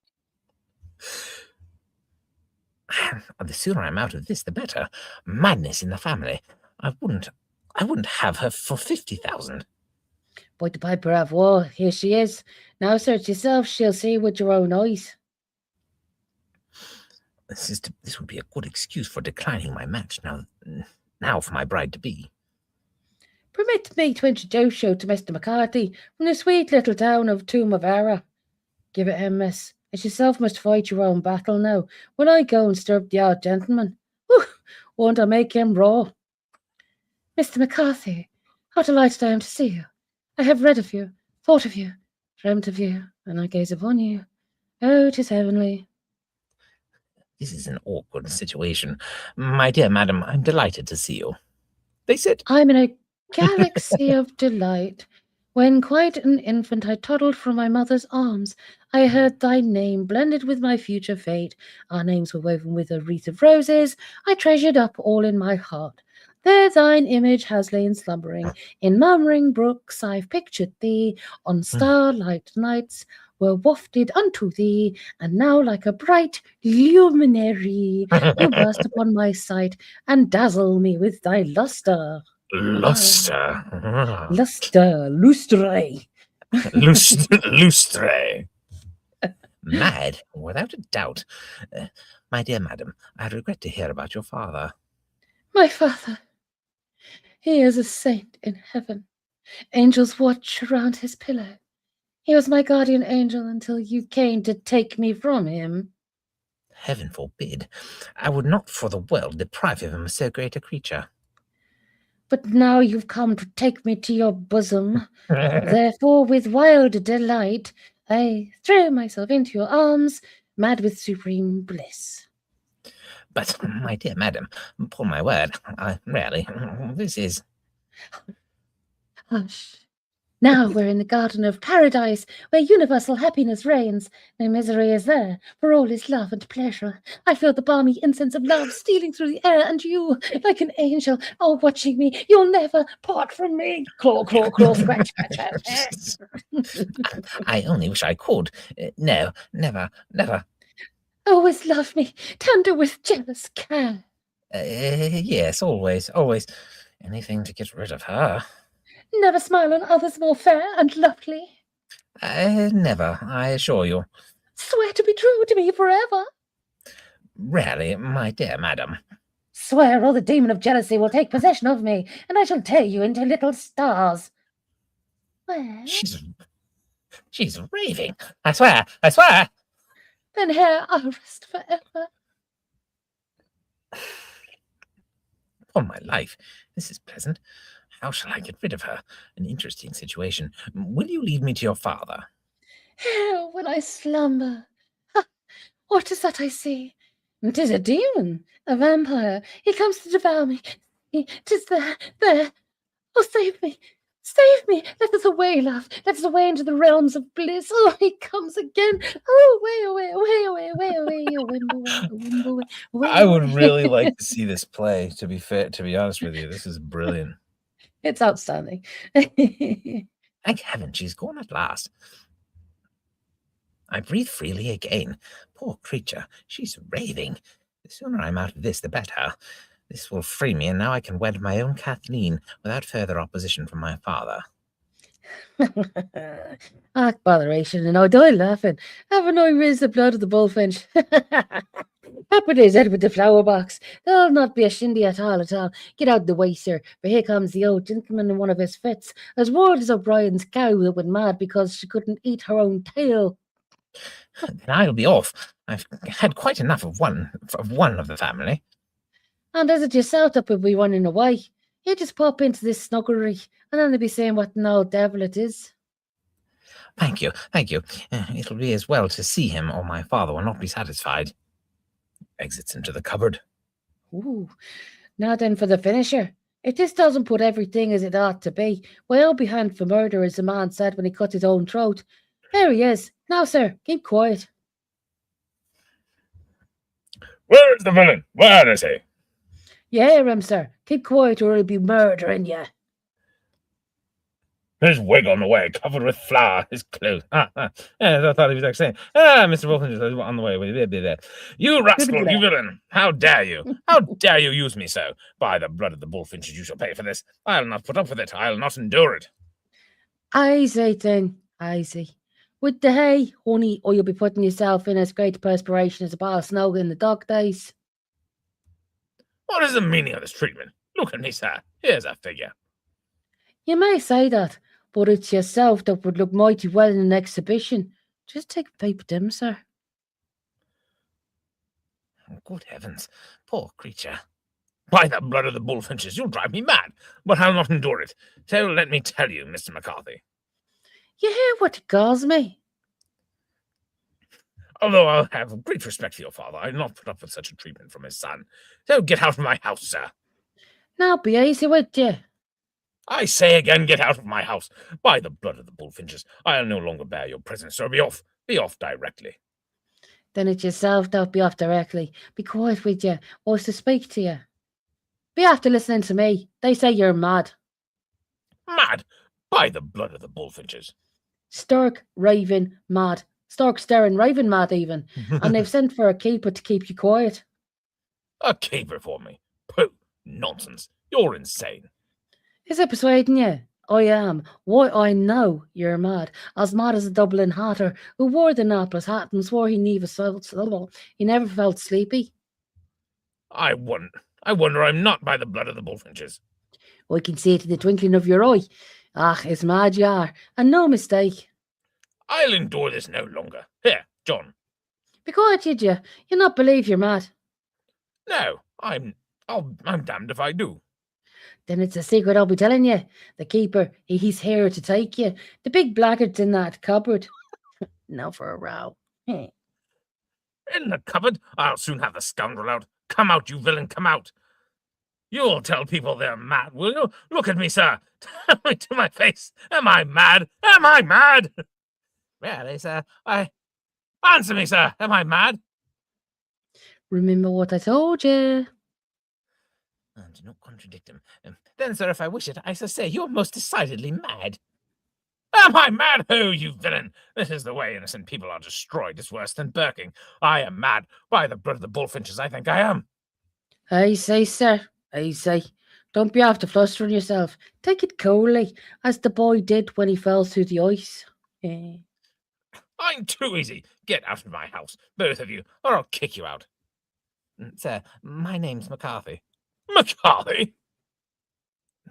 Speaker 3: The sooner I'm out of this, the better. Madness in the family. I wouldn't have her for 50,000.
Speaker 2: By the piper of war, here she is. Now search yourself, she'll see with your own eyes.
Speaker 3: This would be a good excuse for declining my match now for my bride-to-be.
Speaker 2: Permit me to introduce you to Mr. McCarthy from the sweet little town of Tumavara. Give it him, miss. As yourself must fight your own battle now, when I go and stir up the old gentleman. Won't I make him raw? Mr. McCarthy, how delighted I am to see you. I have read of you, thought of you, dreamt of you, and I gaze upon you. Oh, 'tis heavenly.
Speaker 3: This is an awkward situation. My dear madam, I'm delighted to see you. They said...
Speaker 2: I'm in a galaxy of delight. When quite an infant I toddled from my mother's arms, I heard thy name blended with my future fate. Our names were woven with a wreath of roses. I treasured up all in my heart. There thine image has lain slumbering. In murmuring brooks I've pictured thee. On starlight nights were wafted unto thee, and now like a bright luminary you burst upon my sight, and dazzle me with thy lustre.
Speaker 1: Lustre.
Speaker 2: Lustre, lustre.
Speaker 1: Lustre.
Speaker 3: Mad, without a doubt. My dear madam, I regret to hear about your father.
Speaker 2: My father, he is a saint in heaven. Angels watch around his pillow. He was my guardian angel until you came to take me from him.
Speaker 3: Heaven forbid. I would not for the world deprive him of so great a creature.
Speaker 2: But now you've come to take me to your bosom. Therefore, with wild delight, I throw myself into your arms, mad with supreme bliss.
Speaker 3: But, my dear madam, upon my word, I rarely. This is.
Speaker 2: Hush. Now we're in the garden of paradise, where universal happiness reigns. No misery is there, for all is love and pleasure. I feel the balmy incense of love stealing through the air, and you, like an angel, are watching me. You'll never part from me. Claw, claw, claw, scratch, scratch.
Speaker 3: I only wish I could. No, never, never.
Speaker 2: Always love me, tender with jealous care.
Speaker 3: Yes, always, always. Anything to get rid of her.
Speaker 2: Never smile on others more fair and lovely.
Speaker 3: Never, I assure you.
Speaker 2: Swear to be true to me forever.
Speaker 3: Rarely, my dear madam.
Speaker 2: Swear, or the demon of jealousy will take possession of me, and I shall tear you into little stars. Well,
Speaker 3: She's raving. I swear, I swear.
Speaker 2: then here I'll rest forever.
Speaker 3: Upon my life, this is pleasant. How shall I get rid of her? An interesting situation. Will you lead me to your father?
Speaker 2: Here will I slumber. Ha! What is that I see? 'Tis a demon, a vampire. He comes to devour me. 'Tis there. Oh, save me! Save me! Let us away, love. Let us away into the realms of bliss. Oh, he comes again. Oh, away, away, away, away, away.
Speaker 1: I would really like to see this play, to be honest with you. This is brilliant.
Speaker 2: It's outstanding.
Speaker 3: Thank heaven, she's gone at last. I breathe freely again. Poor creature, she's raving. The sooner I'm out of this, the better. This will free me, and now I can wed my own Kathleen without further opposition from my father.
Speaker 2: Ah, botheration, and I die laughing. Haven't I raised the blood of the bullfinch? Happy is Ed with the flower box. There'll not be a shindy at all. Get out the way, sir, for here comes the old gentleman in one of his fits, as wild as O'Brien's cow that went mad because she couldn't eat her own tail.
Speaker 3: Then I'll be off. I've had quite enough of one of the family.
Speaker 2: And is it yourself that will be running away? You just pop into this snuggery, and then they'll be saying what an old devil it is.
Speaker 3: Thank you, thank you. It'll be as well to see him, or my father will not be satisfied.
Speaker 1: Exits into the cupboard.
Speaker 2: Ooh. Now then for the finisher. If this doesn't put everything as it ought to be, well behind for murder, as the man said when he cut his own throat. There he is. Now, sir, keep quiet.
Speaker 1: Where is the villain? Where is he?
Speaker 2: You hear him, sir. Keep quiet or he'll be murdering you.
Speaker 1: His wig on the way, covered with flour, his clothes. Yeah, I thought he was actually saying, Mr. Wilson is on the way. You rascal, you villain! How dare you? How dare you use me so? By the blood of the bullfinches, you shall pay for this. I'll not put up with it. I'll not endure it.
Speaker 2: Easy, then. Easy. With the hay, honey, or you'll be putting yourself in as great perspiration as a bar of snow in the dog days.
Speaker 1: What is the meaning of this treatment? Look at me, sir. Here's a figure.
Speaker 2: You may say that, but it's yourself that would look mighty well in an exhibition. Just take a peep at him, sir.
Speaker 3: Good heavens, poor creature.
Speaker 1: By the blood of the bullfinches, you'll drive me mad, but I'll not endure it. So let me tell you, Mr. McCarthy.
Speaker 2: You hear what he calls me?
Speaker 1: Although I'll have great respect for your father, I'll not put up with such a treatment from his son. So get out of my house, sir.
Speaker 2: Now be easy with you.
Speaker 1: I say again, get out of my house. By the blood of the bullfinches, I'll no longer bear your presence, so be off. Be off directly.
Speaker 2: Then it's yourself that'll be off directly. Be quiet with you, wants to speak to you. Be after listening to me. They say you're mad.
Speaker 1: Mad? By the blood of the bullfinches.
Speaker 2: Stark, raving, mad. Stark, staring, raving mad even. And they've sent for a keeper to keep you quiet.
Speaker 3: A keeper for me? Pooh, nonsense. You're insane.
Speaker 2: Is it persuading you? I am. Why, I know you're mad as a Dublin hatter who wore the Naples hat and swore he never felt sleepy.
Speaker 3: I wonder I'm not, by the blood of the bullfinches.
Speaker 2: I can see it in the twinkling of your eye. Ah, it's mad you are, and no mistake.
Speaker 3: I'll endure this no longer. Here, John.
Speaker 2: Be quiet, you. You'll not believe you're mad.
Speaker 3: No, I'm damned if I do.
Speaker 2: Then it's a secret I'll be telling you. The keeper, he's here to take you. The big blackguard's in that cupboard. Now for a row.
Speaker 3: In the cupboard? I'll soon have the scoundrel out. Come out, you villain, come out. You'll tell people they're mad, will you? Look at me, sir. Tell me to my face. Am I mad? Am I mad? Really, sir? Answer me, sir. Am I mad?
Speaker 2: Remember what I told you.
Speaker 3: Do not contradict him. Then, sir, if I wish it, I shall say you're most decidedly mad. Am I mad? Oh, you villain! This is the way innocent people are destroyed. It's worse than Birking. I am mad. By the blood of the bullfinches, I think I am.
Speaker 2: I say, sir. I say. Don't be after flustering yourself. Take it coolly, as the boy did when he fell through the ice.
Speaker 3: I'm too easy. Get out of my house, both of you, or I'll kick you out. Sir, my name's McCarthy. McCarthy?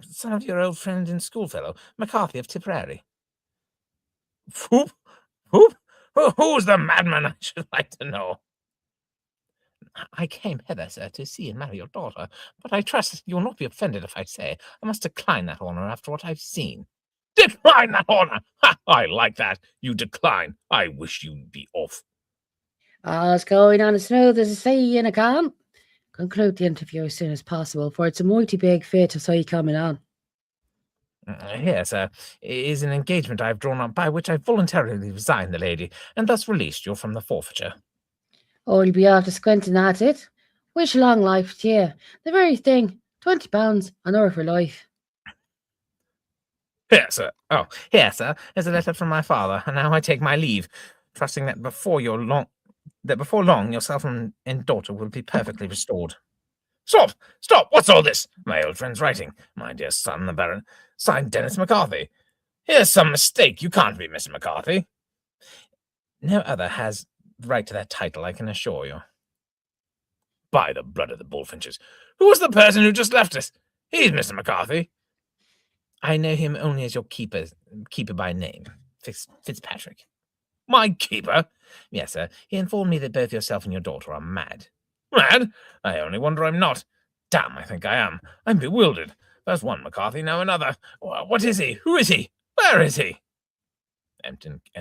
Speaker 3: Son of your old friend and schoolfellow, McCarthy of Tipperary. Whoop? Whoop? Who's the madman, I should like to know? I came hither, sir, to see and marry your daughter, but I trust you'll not be offended if I say I must decline that honour after what I've seen. Decline that honour! Ha! I like that. You decline. I wish you'd be off.
Speaker 2: All's going on as smooth as a sea in a calm. Conclude the interview as soon as possible, for it's a mighty big fit to see coming on.
Speaker 3: Here, sir, is an engagement I've drawn up by which I voluntarily resigned the lady, and thus released you from the forfeiture.
Speaker 2: Oh, you'll be after squinting at it. Wish long life to you. The very thing. £20, an hour for life.
Speaker 3: Here, sir. Oh, here, sir, is a letter from my father, and now I take my leave, trusting that before long yourself and daughter will be perfectly restored. Stop! Stop! What's all this? My old friend's writing. My dear son, the Baron. Signed Dennis McCarthy. Here's some mistake. You can't be Mr. McCarthy. No other has the right to that title, I can assure you. By the blood of the bullfinches. Who was the person who just left us? He's Mr. McCarthy. I know him only as your keeper by name, Fitzpatrick. My keeper? Yes, sir. He informed me that both yourself and your daughter are mad. Mad? I only wonder I'm not. Damn, I think I am. I'm bewildered. First one McCarthy, now another. What is he? Who is he? Where is he?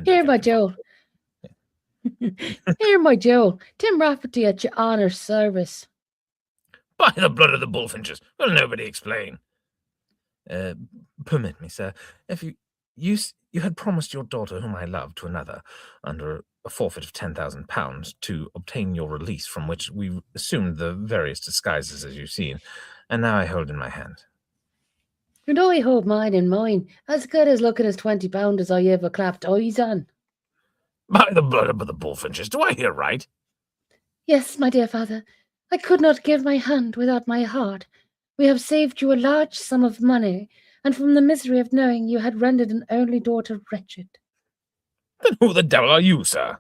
Speaker 2: Here, my Joel. Here, my Joel. Tim Rafferty at your honour's service.
Speaker 3: By the blood of the bullfinches. Will nobody explain? Permit me, sir. If you had promised your daughter, whom I love, to another, under a forfeit of £10,000, to obtain your release, from which we assumed the various disguises as you've seen, and now I hold in my hand.
Speaker 2: And I hold mine in mine, as good as looking as £20 as I ever clapped eyes on.
Speaker 3: By the blood of the bullfinches, do I hear right?
Speaker 2: Yes, my dear father, I could not give my hand without my heart. We have saved you a large sum of money, and from the misery of knowing you had rendered an only daughter wretched.
Speaker 3: Then who the devil are you, sir?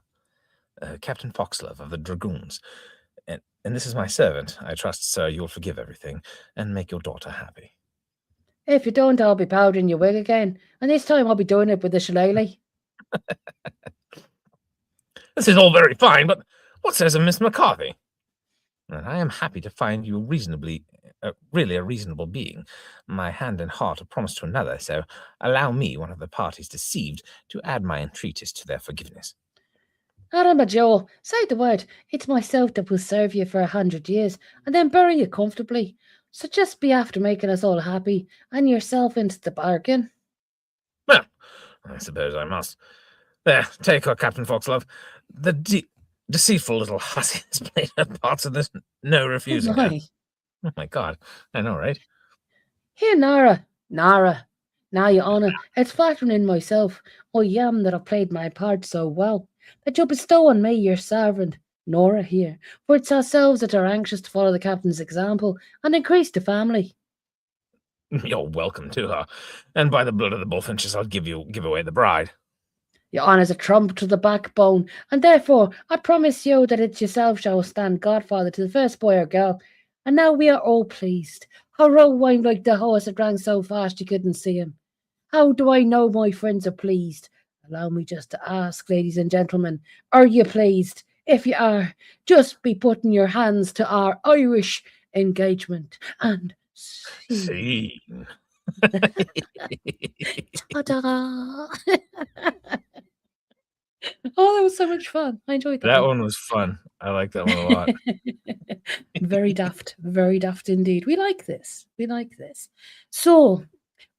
Speaker 3: Captain Foxlove of the Dragoons. And this is my servant. I trust, sir, you'll forgive everything, and make your daughter happy.
Speaker 2: If you don't, I'll be powdering your wig again, and this time I'll be doing it with a shillelagh.
Speaker 3: This is all very fine, but what says of Miss McCarthy? And I am happy to find you really a reasonable being. My hand and heart are promised to another, so allow me, one of the parties deceived, to add my entreaties to their forgiveness.
Speaker 2: Adam, Joel, say the word. It's myself that will serve you for 100 years, and then bury you comfortably. So just be after making us all happy, and yourself into the bargain.
Speaker 3: Well, I suppose I must. There, take her, Captain Foxlove. The deceitful little hussy has played her part, so there's no refusing her. Oh my God, I know, right?
Speaker 2: Here, Nara. Now, Your Honour, it's flattering in myself, I am that I've played my part so well, that you'll bestow on me your servant, Nora here, for it's ourselves that are anxious to follow the captain's example and increase the family.
Speaker 3: You're welcome to her, and by the blood of the bullfinches, I'll give away the bride.
Speaker 2: Your Honour's a trump to the backbone, and therefore I promise you that it's yourself shall stand godfather to the first boy or girl. And now we are all pleased. Hurrah whined like the horse that ran so fast you couldn't see him. How do I know my friends are pleased? Allow me just to ask, ladies and gentlemen, are you pleased? If you are, just be putting your hands to our Irish engagement and see.
Speaker 3: Scene.
Speaker 2: Ta-da! Oh, that was so much fun. I enjoyed that.
Speaker 3: That one was fun. I like that one a lot.
Speaker 2: Very daft indeed. We like this. So,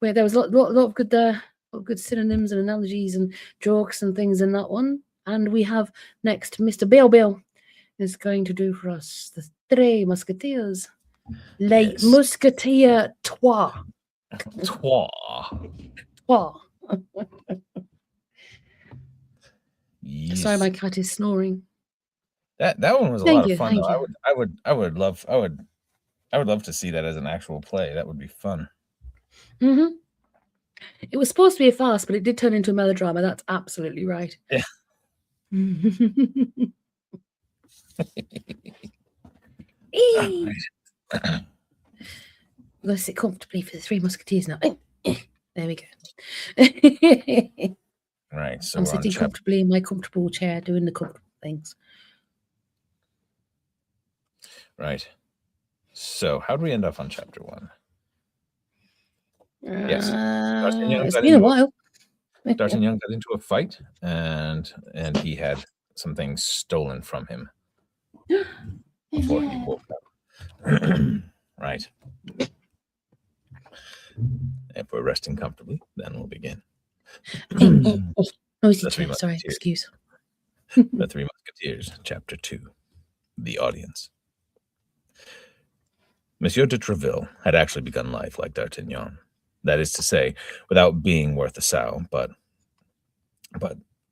Speaker 2: there was a lot of good synonyms and analogies and jokes and things in that one. And we have next Mr. Bill is going to do for us the Three Musketeers. Les
Speaker 1: Yes.
Speaker 2: Musketeers Trois.
Speaker 1: Yes.
Speaker 2: Sorry, my cat is snoring.
Speaker 1: That one was a
Speaker 2: Thank
Speaker 1: lot
Speaker 2: you,
Speaker 1: of fun.
Speaker 2: thank
Speaker 1: Though.
Speaker 2: you.
Speaker 1: I would love to see that as an actual play. That would be fun.
Speaker 2: Mm-hmm. It was supposed to be a farce, but it did turn into a melodrama. That's absolutely right.
Speaker 1: Yeah.
Speaker 2: Eee. Let's sit comfortably for the Three Musketeers now. There we go.
Speaker 1: Right. So
Speaker 2: I'm
Speaker 1: we're on
Speaker 2: sitting
Speaker 1: chapter.
Speaker 2: comfortably in my comfortable chair doing the comfortable things.
Speaker 1: Right. So how do we end up on chapter 1? Yes. D'Artagnan
Speaker 2: It's
Speaker 1: got
Speaker 2: been a
Speaker 1: into
Speaker 2: while.
Speaker 1: D'Artagnan got into a fight, and he had some things stolen from him before he woke up. Right. If we're resting comfortably, then we'll begin.
Speaker 2: Noisy
Speaker 1: The Three
Speaker 2: chair, sorry,
Speaker 1: Musketeers.
Speaker 2: excuse.
Speaker 1: The Three Musketeers, Chapter 2, The Audience. Monsieur de Treville had actually begun life like D'Artagnan. That is to say, without being worth a sow, but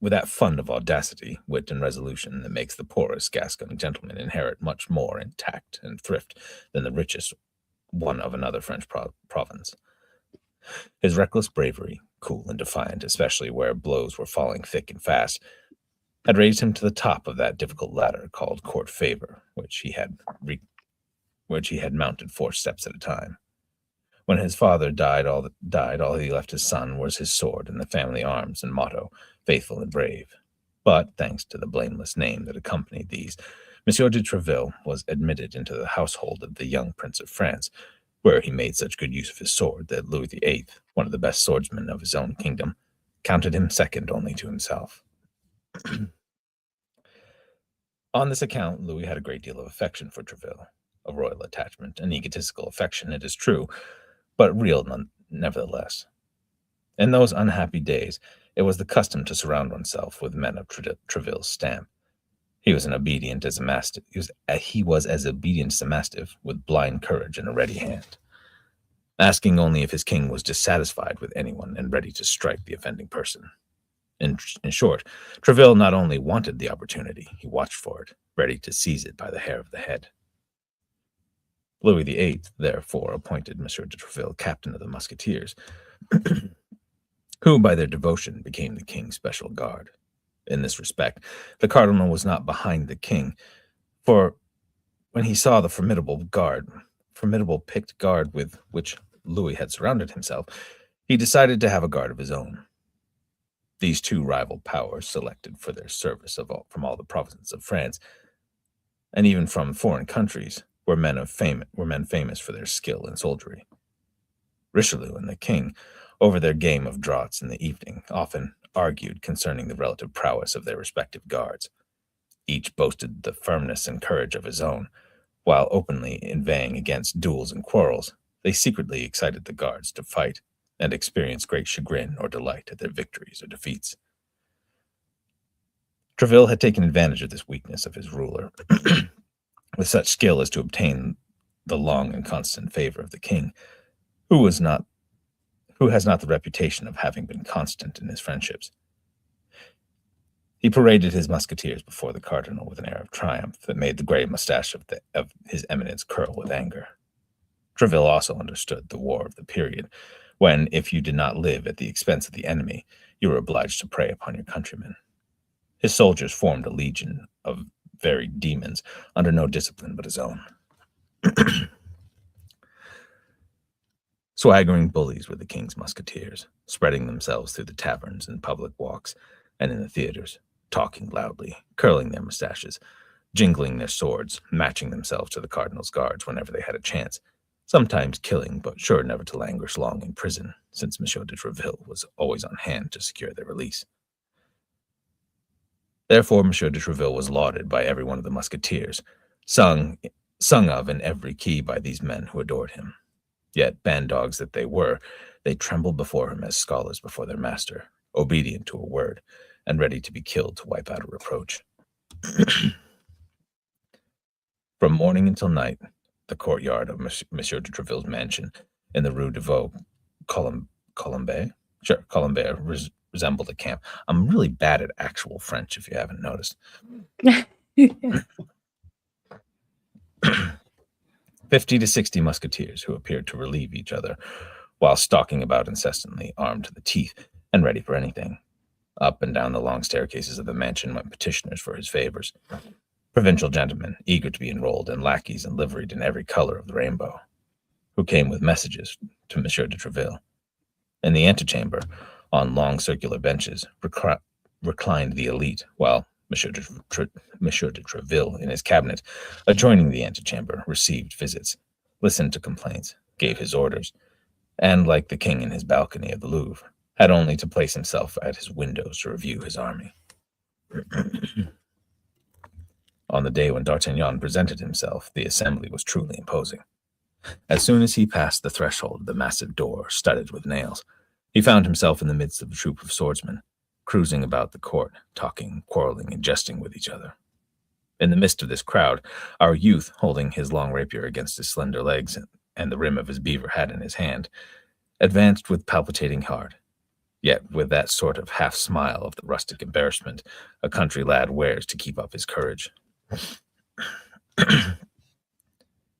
Speaker 1: with that fund of audacity, wit, and resolution that makes the poorest Gascon gentleman inherit much more in tact and thrift than the richest one of another French province. His reckless bravery, cool and defiant, especially where blows were falling thick and fast, had raised him to the top of that difficult ladder called court favor, which he had mounted 4 steps at a time. When his father died, all he left his son was his sword and the family arms and motto, faithful and brave. But, thanks to the blameless name that accompanied these, Monsieur de Treville was admitted into the household of the young Prince of France, where he made such good use of his sword that Louis VIII, one of the best swordsmen of his own kingdom, counted him second only to himself. On this account, Louis had a great deal of affection for Treville, a royal attachment, an egotistical affection, it is true, but real nevertheless. In those unhappy days, it was the custom to surround oneself with men of Treville's stamp. He was as obedient as a mastiff. He was as obedient as a mastiff, with blind courage and a ready hand, asking only if his king was dissatisfied with anyone and ready to strike the offending person. In short, Treville not only wanted the opportunity, he watched for it, ready to seize it by the hair of the head. Louis VIII, therefore, appointed Monsieur de Treville captain of the Musketeers, who, by their devotion, became the king's special guard. In this respect, the cardinal was not behind the king, for when he saw the formidable picked guard with which Louis had surrounded himself, he decided to have a guard of his own. These 2 rival powers, selected for their service from all the provinces of France, and even from foreign countries, were men famous for their skill in soldiery. Richelieu and the king, over their game of draughts in the evening, often argued concerning the relative prowess of their respective guards. Each boasted the firmness and courage of his own, while openly inveighing against duels and quarrels. They secretly excited the guards to fight, and experienced great chagrin or delight at their victories or defeats. Treville had taken advantage of this weakness of his ruler, with such skill as to obtain the long and constant favor of the king, who was not who has not the reputation of having been constant in his friendships. He paraded his musketeers before the cardinal with an air of triumph that made the gray mustache of his eminence curl with anger. Treville also understood the war of the period, when, if you did not live at the expense of the enemy, you were obliged to prey upon your countrymen. His soldiers formed a legion of varied demons under no discipline but his own. Swaggering bullies were the king's musketeers, spreading themselves through the taverns and public walks and in the theaters, talking loudly, curling their mustaches, jingling their swords, matching themselves to the cardinal's guards whenever they had a chance, sometimes killing, but sure never to languish long in prison, since Monsieur de Treville was always on hand to secure their release. Therefore, Monsieur de Treville was lauded by every one of the musketeers, sung of in every key by these men who adored him. Yet, band-dogs that they were, they trembled before him as scholars before their master, obedient to a word, and ready to be killed to wipe out a reproach. From morning until night, the courtyard of Monsieur de Treville's mansion in the Rue de Vaux, Colombert resembled a camp. I'm really bad at actual French, if you haven't noticed. 50 to 60 musketeers who appeared to relieve each other while stalking about incessantly, armed to the teeth and ready for anything. Up and down the long staircases of the mansion went petitioners for his favors, provincial gentlemen eager to be enrolled, and lackeys and liveried in every color of the rainbow, who came with messages to Monsieur de Treville. In the antechamber, on long circular benches, reclined the elite, while Monsieur de Treville, in his cabinet, adjoining the antechamber, received visits, listened to complaints, gave his orders, and, like the king in his balcony of the Louvre, had only to place himself at his windows to review his army. On the day when D'Artagnan presented himself, the assembly was truly imposing. As soon as he passed the threshold of the massive door studded with nails, he found himself in the midst of a troop of swordsmen, cruising about the court, talking, quarreling, and jesting with each other. In the midst of this crowd, our youth, holding his long rapier against his slender legs and the rim of his beaver hat in his hand, advanced with palpitating heart, yet with that sort of half-smile of the rustic embarrassment a country lad wears to keep up his courage.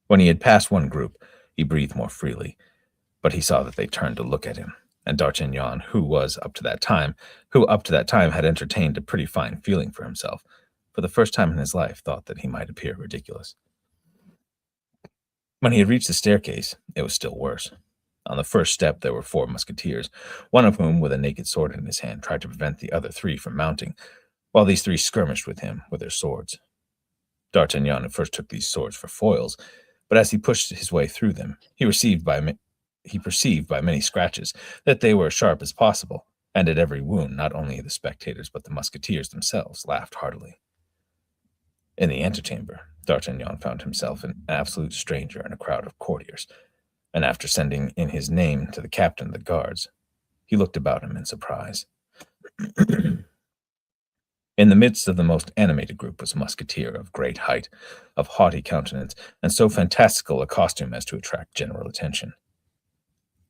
Speaker 1: When he had passed one group, he breathed more freely, but he saw that they turned to look at him, and D'Artagnan, who up to that time had entertained a pretty fine feeling for himself, for the first time in his life thought that he might appear ridiculous. When he had reached the staircase, it was still worse. On the first step there were 4 musketeers, one of whom, with a naked sword in his hand, tried to prevent the other 3 from mounting, while these 3 skirmished with him with their swords. D'Artagnan at first took these swords for foils, but as he pushed his way through them, he perceived by many scratches that they were as sharp as possible, and at every wound not only the spectators but the musketeers themselves laughed heartily. In the antechamber, D'Artagnan found himself an absolute stranger in a crowd of courtiers, and after sending in his name to the captain of the guards, he looked about him in surprise. In the midst of the most animated group was a musketeer of great height, of haughty countenance, and so fantastical a costume as to attract general attention.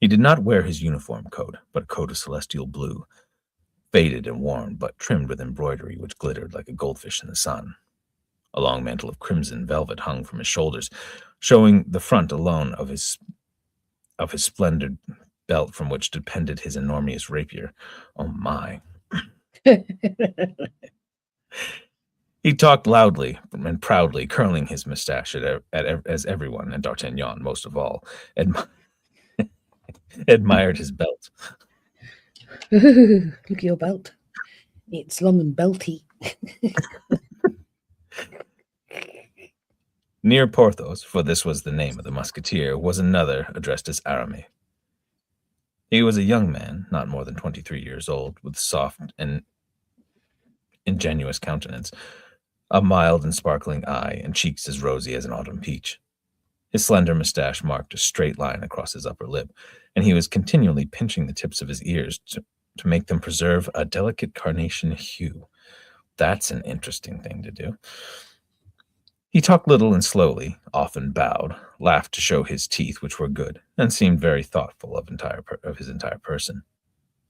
Speaker 1: He did not wear his uniform coat, but a coat of celestial blue, faded and worn, but trimmed with embroidery which glittered like a goldfish in the sun. A long mantle of crimson velvet hung from his shoulders, showing the front alone of his splendid belt from which depended his enormous rapier. Oh my. He talked loudly and proudly, curling his mustache as everyone, and D'Artagnan most of all, admired his belt.
Speaker 2: Look at your belt. It's long and belty.
Speaker 1: Near Porthos, for this was the name of the musketeer, was another addressed as Aramis. He was a young man, not more than 23 years old, with soft and ingenuous countenance, a mild and sparkling eye, and cheeks as rosy as an autumn peach. His slender mustache marked a straight line across his upper lip, and he was continually pinching the tips of his ears to make them preserve a delicate carnation hue. That's an interesting thing to do. He talked little and slowly, often bowed, laughed to show his teeth, which were good, and seemed very thoughtful of his entire person.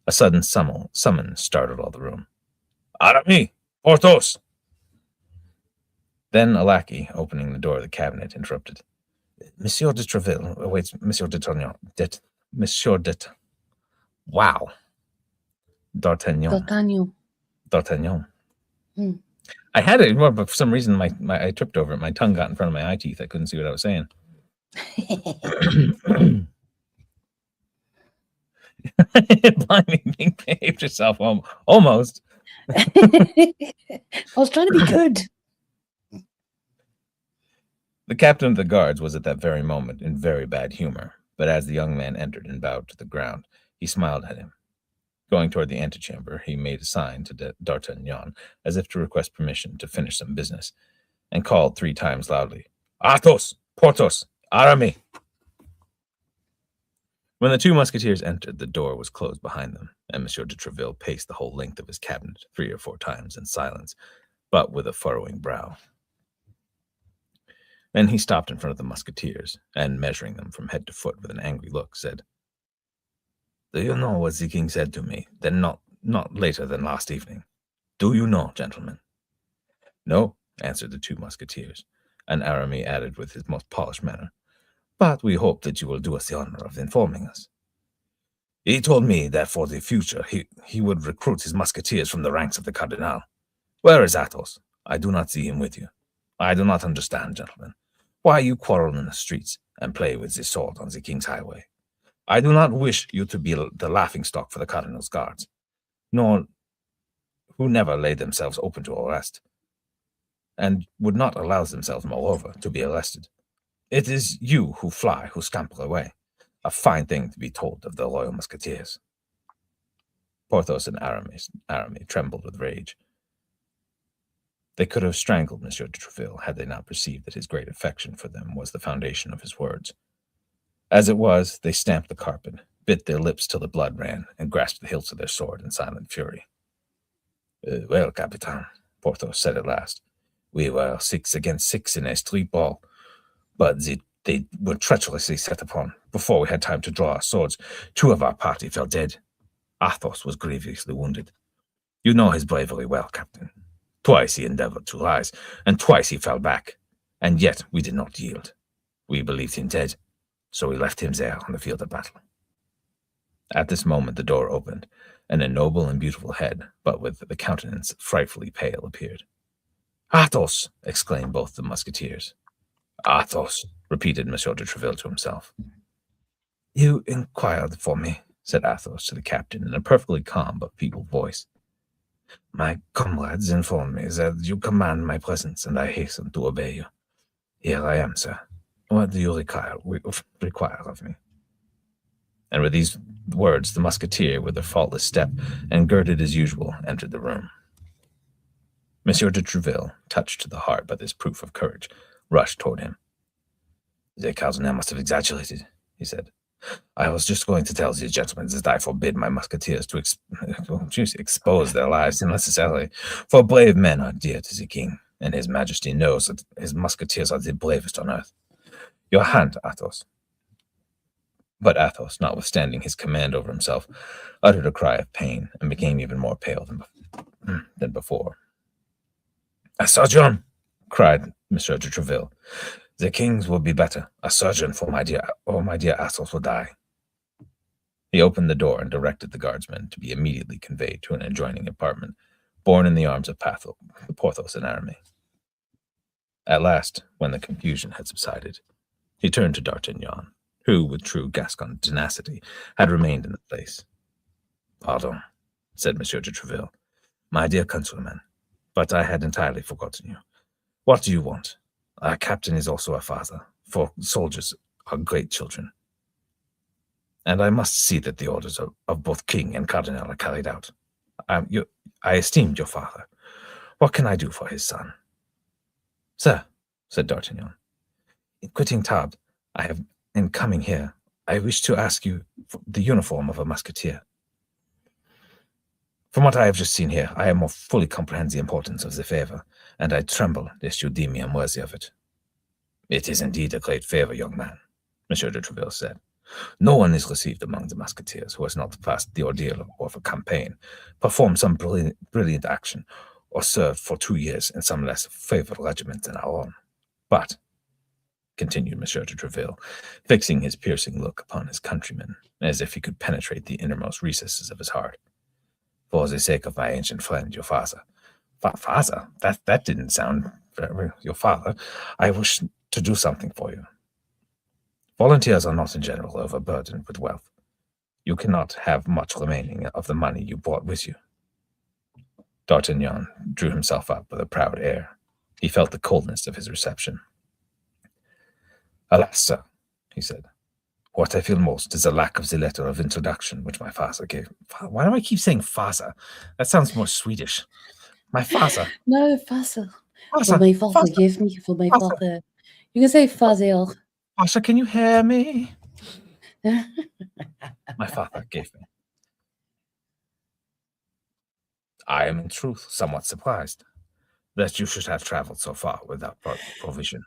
Speaker 1: A sudden summons startled all the room. Aramis! Porthos! Then a lackey, opening the door of the cabinet, interrupted. Monsieur de Treville awaits Monsieur d'Artagnan. Wow. D'Artagnan.
Speaker 2: Hmm.
Speaker 1: I had it, but for some reason I tripped over it. My tongue got in front of my eye teeth. I couldn't see what I was saying. Blimey, Bing behaved yourself almost.
Speaker 2: I was trying to be good.
Speaker 1: The captain of the guards was at that very moment in very bad humor, but as the young man entered and bowed to the ground, he smiled at him. Going toward the antechamber, he made a sign to D'Artagnan, as if to request permission to finish some business, and called 3 times loudly, Athos, Porthos, Aramis. When the 2 musketeers entered, the door was closed behind them, and Monsieur de Treville paced the whole length of his cabinet 3 or 4 times in silence, but with a furrowing brow. Then he stopped in front of the musketeers, and measuring them from head to foot with an angry look, said, Do you know what the king said to me, then not later than last evening? Do you know, gentlemen? No, answered the 2 musketeers, and Aramis added with his most polished manner, But we hope that you will do us the honor of informing us. He told me that for the future he would recruit his musketeers from the ranks of the Cardinal. Where is Athos? I do not see him with you. I do not understand, gentlemen, why you quarrel in the streets and play with the sword on the king's highway. I do not wish you to be the laughingstock for the cardinal's guards, nor who never laid themselves open to arrest, and would not allow themselves, moreover, to be arrested. It is you who fly, who scamper away. A fine thing to be told of the royal musketeers. Porthos and Aramis trembled with rage. They could have strangled Monsieur de Treville had they not perceived that his great affection for them was the foundation of his words. As it was, they stamped the carpet, bit their lips till the blood ran, and grasped the hilts of their sword in silent fury. Well, Capitan, Porthos said at last, we were 6 against 6 in a street brawl, but they were treacherously set upon. Before we had time to draw our swords, 2 of our party fell dead. Athos was grievously wounded. You know his bravery well, Captain. Twice he endeavored to rise, and twice he fell back, and yet we did not yield. We believed him dead, so we left him there on the field of battle. At this moment the door opened, and a noble and beautiful head, but with the countenance frightfully pale, appeared. Athos! Exclaimed both the musketeers. Athos! Repeated Monsieur de Treville to himself. You inquired for me, said Athos to the captain in a perfectly calm but feeble voice. My comrades inform me that you command my presence, and I hasten to obey you. Here I am, sir. What do you require of me? And with these words, the musketeer, with a faultless step, and girded as usual, entered the room. Monsieur de Treville, touched to the heart by this proof of courage, rushed toward him. The cardinal must have exaggerated, he said. I was just going to tell these gentlemen that I forbid my musketeers to expose their lives unnecessarily, for brave men are dear to the king, and his majesty knows that his musketeers are the bravest on earth. Your hand, Athos. But Athos, notwithstanding his command over himself, uttered a cry of pain and became even more pale than before. A surgeon! Cried Monsieur de Treville. The king's will be better. A surgeon for my dear Athos will die. He opened the door and directed the guardsmen to be immediately conveyed to an adjoining apartment, borne in the arms of Porthos and Aramis. At last, when the confusion had subsided, he turned to D'Artagnan, who, with true Gascon tenacity, had remained in the place. Pardon, said Monsieur de Treville, my dear countryman, but I had entirely forgotten you. What do you want? Our captain is also a father, for soldiers are great children. And I must see that the orders of both king and cardinal are carried out. I esteemed your father. What can I do for his son? Sir, said D'Artagnan, in quitting Tarbes, in coming here, I wish to ask you for the uniform of a musketeer. From what I have just seen here, I more fully comprehend the importance of the favor, and I tremble lest you deem me unworthy of it. It is indeed a great favor, young man, Monsieur de Treville said. No one is received among the musketeers who has not passed the ordeal of a campaign, performed some brilliant action, or served for 2 years in some less favored regiment than our own. But, continued Monsieur de Treville, fixing his piercing look upon his countryman, as if he could penetrate the innermost recesses of his heart, for the sake of my ancient friend, your father. Father? That didn't sound very... Your father. I wish to do something for you. Volunteers are not in general overburdened with wealth. You cannot have much remaining of the money you brought with you. D'Artagnan drew himself up with a proud air. He felt the coldness of his reception. Alas, sir, he said, what I feel most is the lack of the letter of introduction which my father gave. Why do I keep saying father? That sounds more Swedish. My father.
Speaker 2: No, father. For my father, give me for my father. You can say father.
Speaker 1: Pasha, can you hear me? My father gave me. I am in truth somewhat surprised that you should have traveled so far without provision.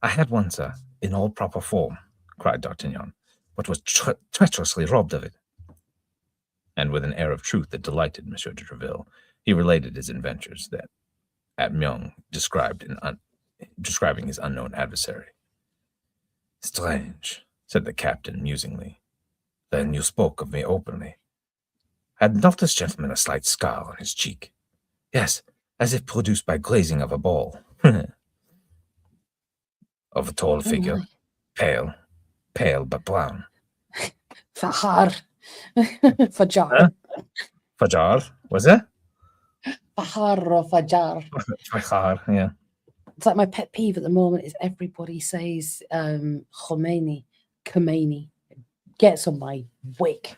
Speaker 1: I had one, sir, in all proper form, cried D'Artagnan, but was treacherously robbed of it. And with an air of truth that delighted Monsieur de Treville, he related his adventures that at Meung describing his unknown adversary. Strange, said the captain musingly. Then you spoke of me openly. Had not this gentleman a slight scar on his cheek? Yes, as if produced by grazing of a ball. Of a tall figure, pale but brown.
Speaker 2: Fajar. Fajar.
Speaker 1: Huh? Fajar, was it?
Speaker 2: Fajar or Fajar.
Speaker 1: Fajar, yeah.
Speaker 2: It's like my pet peeve at the moment is everybody says Khomeini. Gets on my wick.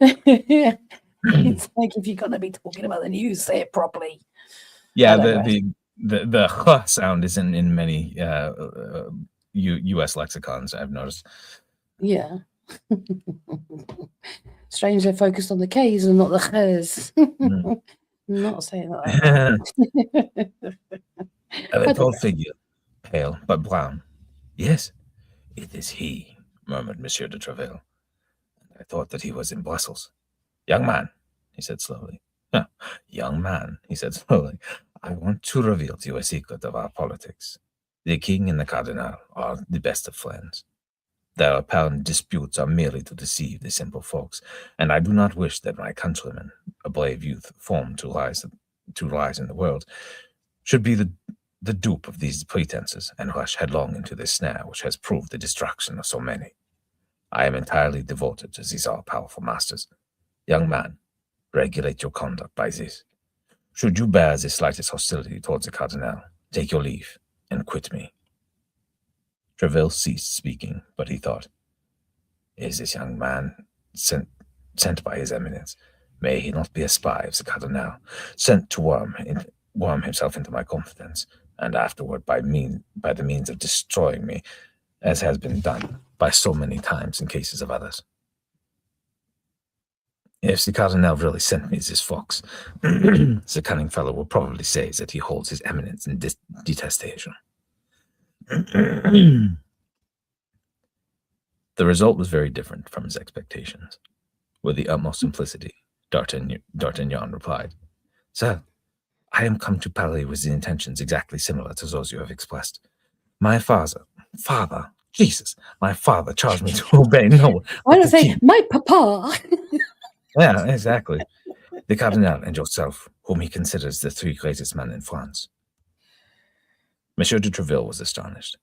Speaker 2: It's like if you're going to be talking about the news, say it properly.
Speaker 1: Yeah, the huh sound isn't in many U.S. lexicons, I've noticed.
Speaker 2: Yeah. Strange they're focused on the K's and not the Kh's. Not saying that.
Speaker 1: A tall figure, pale but brown. Yes, it is he, murmured Monsieur de Treville. I thought that he was in Brussels. Young man, he said slowly. Young man, he said slowly, I want to reveal to you a secret of our politics. The king and the cardinal are the best of friends. Their apparent disputes are merely to deceive the simple folks, and I do not wish that my countrymen, a brave youth formed to rise in the world, should be the dupe of these pretenses and rush headlong into this snare which has proved the destruction of so many. I am entirely devoted to these all-powerful masters. Young man, regulate your conduct by this. Should you bear the slightest hostility towards the cardinal, take your leave and quit me. Treville ceased speaking, but he thought, is this young man sent by his eminence? May he not be a spy of the cardinal, sent to worm himself into my confidence, and afterward by the means of destroying me, as has been done by so many times in cases of others. If the cardinal really sent me this fox, the cunning fellow will probably say that he holds his eminence in detestation. The result was very different from his expectations. With the utmost simplicity, D'Artagnan replied, Sir, I am come to Paris with the intentions exactly similar to those you have expressed. My father, Jesus, my father charged me to obey no one.
Speaker 2: I don't say, my papa.
Speaker 1: Yeah, exactly. The cardinal and yourself, whom he considers the 3 greatest men in France. Monsieur de Treville was astonished.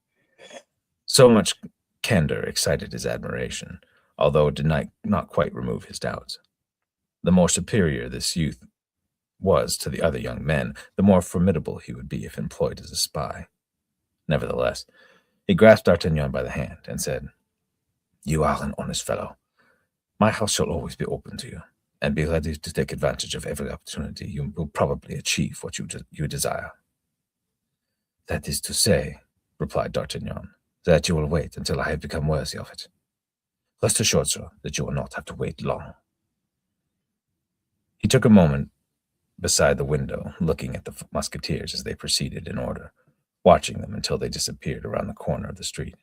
Speaker 1: So much candor excited his admiration, although it did not quite remove his doubts. The more superior this youth was to the other young men, the more formidable he would be if employed as a spy. Nevertheless, he grasped D'Artagnan by the hand and said, You are an honest fellow. My house shall always be open to you, and be ready to take advantage of every opportunity. You will probably achieve what you desire. That is to say, replied D'Artagnan, that you will wait until I have become worthy of it. Rest assured, sir, that you will not have to wait long. He took a moment beside the window, looking at the musketeers as they proceeded in order, watching them until they disappeared around the corner of the street.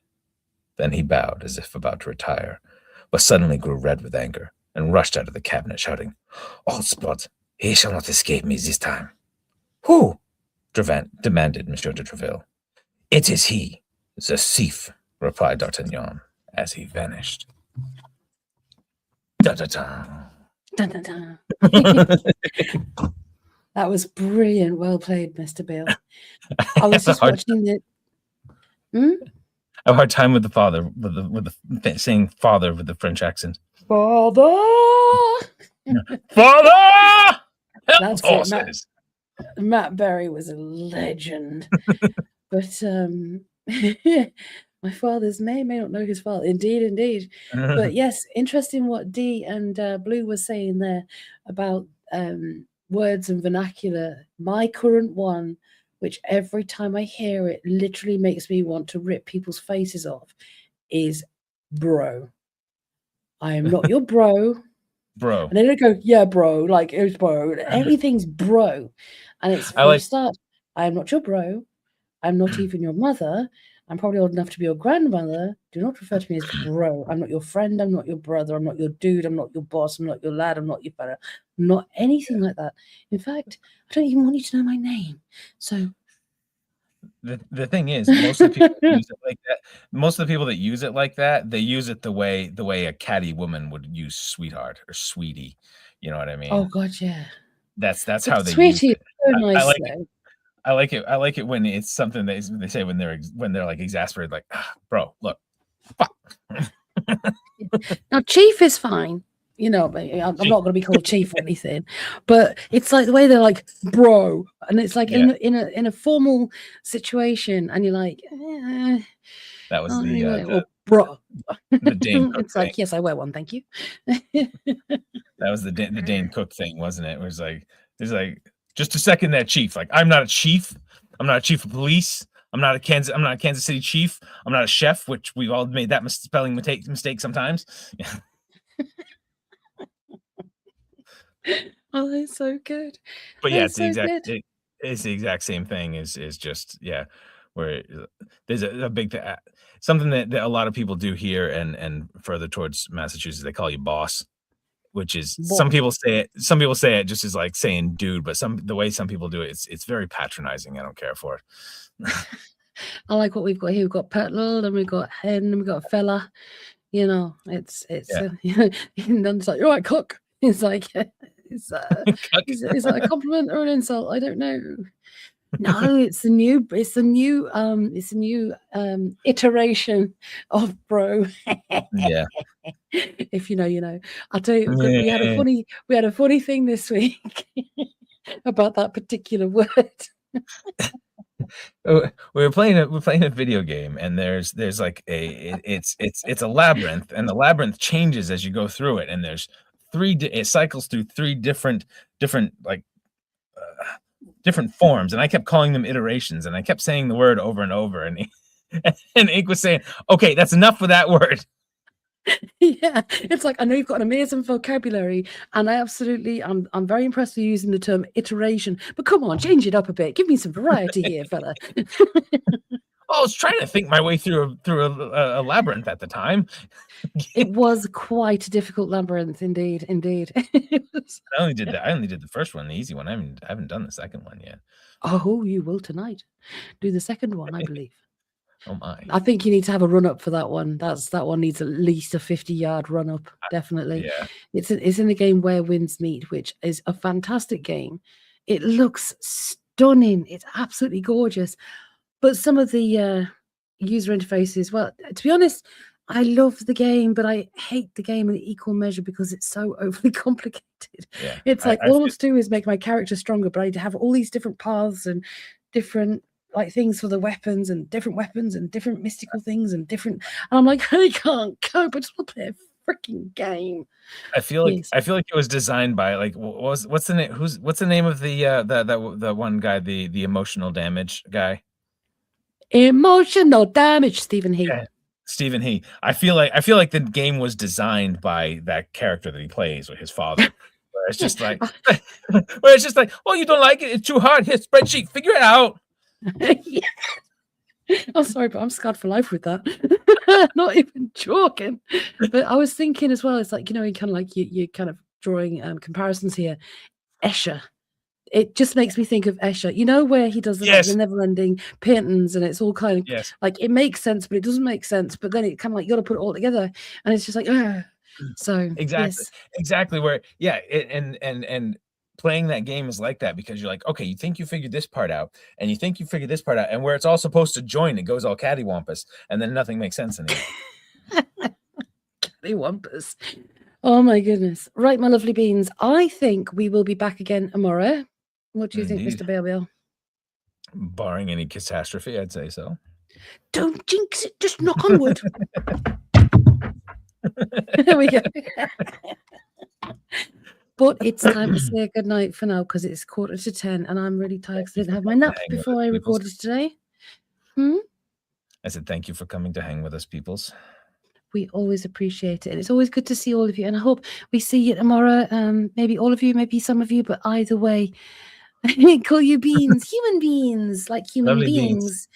Speaker 1: Then he bowed as if about to retire, but suddenly grew red with anger and rushed out of the cabinet shouting, "Oddspot, he shall not escape me this time." "Who?" demanded Monsieur de Treville. "It is he, the thief," replied D'Artagnan as he vanished. Da-da-da.
Speaker 2: Dun, dun, dun. That was brilliant. Well played, Mr. Bill. I was just watching it.
Speaker 1: I have a hard time with the father, with the saying father with the French accent.
Speaker 2: Father!
Speaker 1: Father! Help
Speaker 2: That's it,
Speaker 1: horses!
Speaker 2: Matt Berry was a legend. But my father's may not know his father. Indeed. But yes, interesting what Dee and Blue was saying there about words and vernacular. My current one, which every time I hear it literally makes me want to rip people's faces off, is bro. I am not your bro.
Speaker 1: Bro.
Speaker 2: And then they go, yeah, bro, like it was bro. Everything's bro. And it's from the start, I am not your bro. I'm not even your mother. I'm probably old enough to be your grandmother. Do not refer to me as bro. I'm not your friend. I'm not your brother. I'm not your dude. I'm not your boss. I'm not your lad. I'm not your fella. Not anything like that. In fact, I don't even want you to know my name. So
Speaker 1: the thing is, most of the people that use it like that. Most of the people that use it like that, they use it the way a catty woman would use sweetheart or sweetie. You know what I mean?
Speaker 2: Oh God, yeah.
Speaker 1: That's how they
Speaker 2: sweetie
Speaker 1: use it.
Speaker 2: So nice,
Speaker 1: I like it. I like it when it's something that they say when they're like exasperated, like, bro, look, fuck.
Speaker 2: Now, chief is fine. You know, I'm not going to be called chief or anything, but it's like the way they're like, bro, and it's like in a formal situation, and you're like,
Speaker 1: that was
Speaker 2: bro.
Speaker 1: The Dane Cook
Speaker 2: it's
Speaker 1: thing.
Speaker 2: like, yes, I wear one, thank you.
Speaker 1: That was the Dane Cook thing, wasn't it? It was like, just a second, that chief. Like, I'm not a chief. I'm not a chief of police. I'm not a Kansas City chief. I'm not a chef, which we've all made that spelling mistake sometimes. Yeah.
Speaker 2: Oh, it's so good.
Speaker 1: But yeah, it's the exact same thing. Is just where there's a big thing, something that a lot of people do here and further towards Massachusetts. They call you boss, which is some people say it just as like saying dude, but the way some people do it, it's very patronizing. I don't care for it.
Speaker 2: I like what we've got here. We've got Petal, and we've got Hen, and we've got Fella. You know, it's and then it's like, all right, cook. It's like, is that a compliment or an insult? I don't know. No, it's a new iteration of bro.
Speaker 1: Yeah.
Speaker 2: If you know, you know. I'll tell you, we had a funny thing this week about that particular word.
Speaker 1: We're playing a video game, and there's like it's a labyrinth, and the labyrinth changes as you go through it, and there's it cycles through three different like different forms, and I kept calling them iterations, and I kept saying the word over and over, and Ink was saying, okay, that's enough for that word.
Speaker 2: Yeah, it's like, I know you've got an amazing vocabulary, and I'm very impressed with you using the term iteration, but come on, change it up a bit. Give me some variety here, fella.
Speaker 1: I was trying to think my way through a labyrinth at the time.
Speaker 2: It was quite a difficult labyrinth, indeed.
Speaker 1: I only did the first one, the easy one. I haven't done the second one yet.
Speaker 2: Oh, you will tonight. Do the second one, I believe.
Speaker 1: Oh my!
Speaker 2: I think you need to have a run up for that one. That one needs at least a 50-yard run up, definitely.
Speaker 1: Yeah.
Speaker 2: It's in the game Where Winds Meet, which is a fantastic game. It looks stunning. It's absolutely gorgeous. But some of the user interfaces, well, to be honest, I love the game, but I hate the game in equal measure because it's so overly complicated.
Speaker 1: Yeah.
Speaker 2: It's like all I must do is make my character stronger, but I need to have all these different paths and different like things for the weapons and different mystical things and different. And I'm like, I can't cope. I just want to play a freaking game.
Speaker 1: I feel like it was designed by like what's the name? What's the name of the one guy, the emotional damage guy?
Speaker 2: Emotional damage, Stephen Heath.
Speaker 1: Yeah, Stephen Heath. I feel like the game was designed by that character that he plays with his father. Where it's just like, oh, you don't like it? It's too hard. Here, spreadsheet, figure it out.
Speaker 2: Yeah. I'm sorry, but I'm scarred for life with that. Not even joking. But I was thinking as well, it's like, you kind of like you're kind of drawing comparisons here. Escher. It just makes me think of Escher, where he does like the never-ending paintings, and it's all kind of like it makes sense, but it doesn't make sense. But then it kind of like you got to put it all together, and it's just like, so
Speaker 1: exactly where and playing that game is like that, because you're like, okay, you think you figured this part out, and you think you figured this part out, and where it's all supposed to join, it goes all cattywampus, and then nothing makes sense anymore.
Speaker 2: Cattywampus. Oh my goodness. Right, my lovely beans. I think we will be back again tomorrow. What do you think, Mr. Bale?
Speaker 1: Barring any catastrophe, I'd say so.
Speaker 2: Don't jinx it. Just knock on wood. There we go. But it's time to say goodnight for now, because it's 9:45, and I'm really tired because I didn't have my nap before I recorded today.
Speaker 1: I said thank you for coming to hang with us, peoples.
Speaker 2: We always appreciate it. And it's always good to see all of you. And I hope we see you tomorrow. Maybe all of you, maybe some of you, but either way, call you beans, human beings, like human
Speaker 1: Lovely
Speaker 2: beings.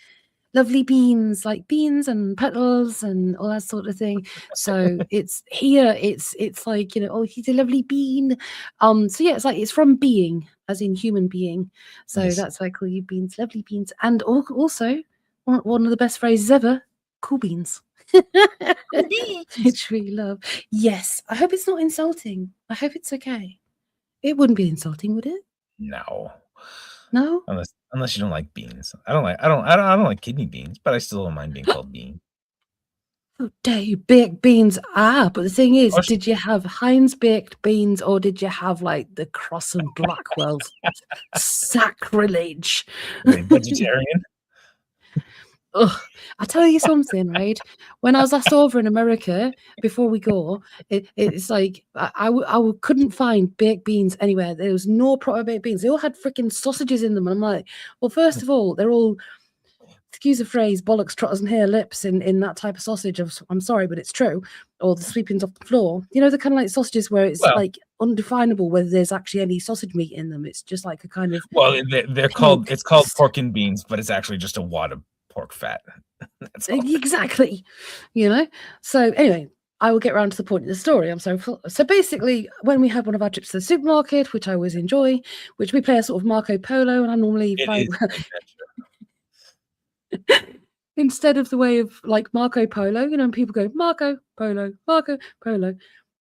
Speaker 2: Lovely beans, like beans and petals and all that sort of thing. So it's here, it's like, oh, he's a lovely bean. So yeah, it's like it's from being, as in human being. So that's why I call you beans, lovely beans. And also one of the best phrases ever, cool beans. Which we love. Yes. I hope it's not insulting. I hope it's okay. It wouldn't be insulting, would it?
Speaker 1: No.
Speaker 2: No?
Speaker 1: Unless you don't like beans. I don't like kidney beans, but I still don't mind being called bean.
Speaker 2: Oh dare you, baked beans. But the thing is, did you have Heinz baked beans, or did you have like the Cross and Blackwell? Sacrilege.
Speaker 1: Vegetarian?
Speaker 2: Ugh. I tell you something, right? When I was last over in America, before we go, it's like I couldn't find baked beans anywhere. There was no proper baked beans. They all had freaking sausages in them. And I'm like, well, first of all, they're all, excuse the phrase, bollocks, trotters, and hair lips in that type of sausage. I'm sorry, but it's true. Or the sweepings off the floor. The kind of like sausages where it's like undefinable whether there's actually any sausage meat in them. It's just like a kind of
Speaker 1: it's called pork and beans, but it's actually just a wad of pork fat. That's all.
Speaker 2: Exactly. So anyway, I will get around to the point of the story. I'm sorry. So basically, when we had one of our trips to the supermarket, which I always enjoy, which we play a sort of Marco Polo, and I normally find instead of the way of like Marco Polo, and people go Marco Polo.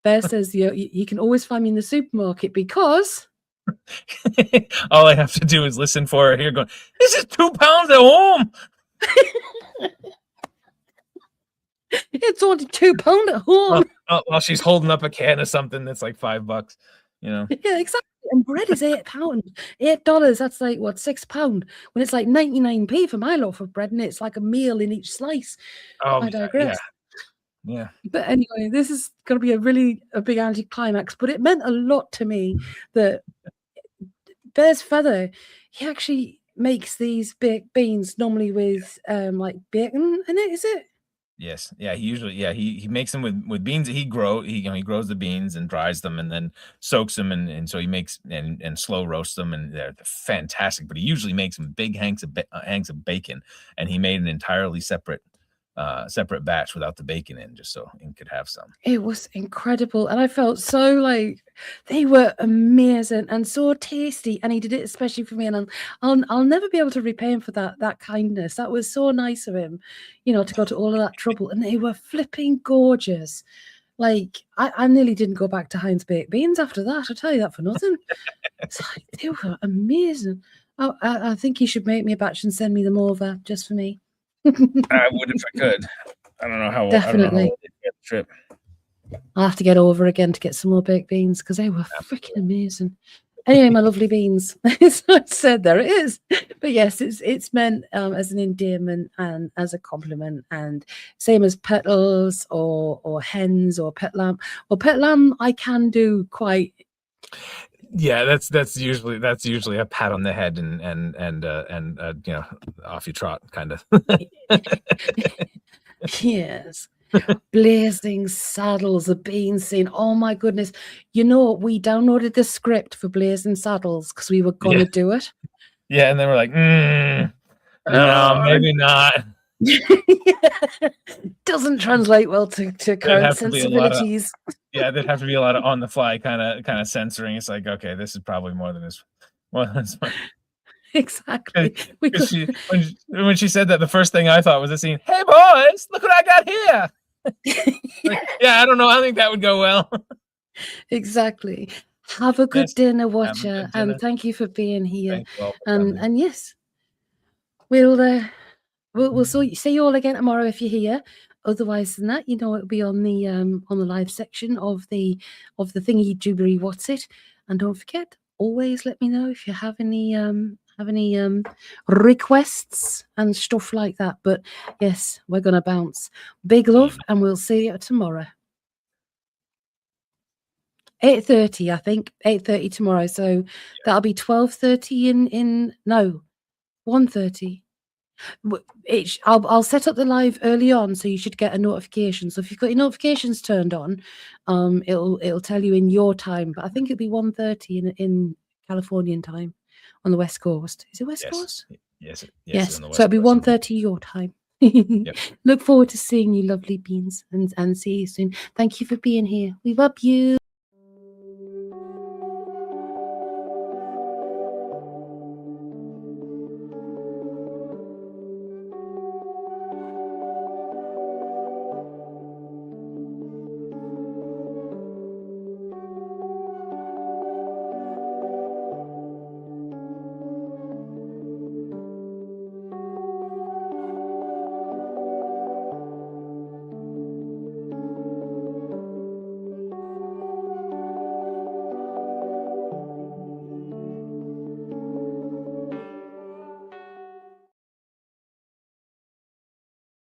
Speaker 2: Bear says you can always find me in the supermarket because
Speaker 1: all I have to do is listen for her here going, this is 2 pounds at home.
Speaker 2: It's only £2 at home.
Speaker 1: While she's holding up a can of something that's like $5,
Speaker 2: Yeah, exactly. And bread is £8. $8. That's like what, £6 when it's like 99p for my loaf of bread, and it's like a meal in each slice. I digress.
Speaker 1: Yeah.
Speaker 2: But anyway, this is going to be a big anticlimax. But it meant a lot to me that Bear's Feather, he actually makes these baked beans normally with like bacon in it. Is it?
Speaker 1: Yes. Yeah. He makes them with beans that he grows. He grows the beans and dries them and then soaks them, and so he makes and slow roasts them, and they're fantastic. But he usually makes them big hanks of bacon, and he made an entirely separate batch without the bacon in, just so he could have some.
Speaker 2: It was incredible, and I felt so like they were amazing and so tasty, and he did it especially for me, and I'll never be able to repay him for that kindness. That was so nice of him, to go to all of that trouble, and they were flipping gorgeous. Like I nearly didn't go back to Heinz baked beans after that. I tell you that for nothing. It's like they were amazing. I think he should make me a batch and send me them over just for me.
Speaker 1: I would if I could. I don't know how.
Speaker 2: Definitely.
Speaker 1: I don't know how to get the trip.
Speaker 2: I'll have to get over again to get some more baked beans because they were freaking amazing. Anyway, my lovely beans. As I said, there it is. But yes, it's meant as an endearment and as a compliment, and same as petals or hens or pet lamb. Well, pet lamb I can do quite.
Speaker 1: Yeah, that's usually a pat on the head and off you trot kind of.
Speaker 2: Yes. Blazing Saddles, the bean scene. Oh my goodness. We downloaded the script for Blazing Saddles because we were gonna do it.
Speaker 1: Yeah, and then we're like, no, maybe not.
Speaker 2: Doesn't translate well to current
Speaker 1: have to be a lot of-
Speaker 2: sensibilities.
Speaker 1: Yeah, there'd have to be a lot of on the fly kind of censoring. It's like, okay, this is probably more than this.
Speaker 2: Exactly. We could,
Speaker 1: When she said that, the first thing I thought was the scene. Hey boys, look what I got here. Like, yeah, I don't know. I think that would go well.
Speaker 2: exactly. Have a good
Speaker 1: Yes,
Speaker 2: dinner,
Speaker 1: good
Speaker 2: Watcher,
Speaker 1: dinner.
Speaker 2: and thank you for being here.
Speaker 1: Thank you all for coming.
Speaker 2: And yes, we'll see you all again tomorrow if you're here. Otherwise than that, it'll be on the live section of the thingy jubbery what's it. And don't forget, always let me know if you have any requests and stuff like that. But yes, we're gonna bounce. Big love, and we'll see you tomorrow. 8:30, I think. 8:30 tomorrow. So that'll be 12:30 in 1:30. I'll set up the live early on, so you should get a notification. So if you've got your notifications turned on, it'll tell you in your time. But I think it'll be 1:30 in Californian time on the West Coast. Is it West Coast?
Speaker 1: Yes.
Speaker 2: Yes.
Speaker 1: On the
Speaker 2: So it'll be
Speaker 1: West Coast.
Speaker 2: 1:30 your time.
Speaker 1: Yep.
Speaker 2: Look forward to seeing you, lovely beans, and see you soon. Thank you for being here. We love you.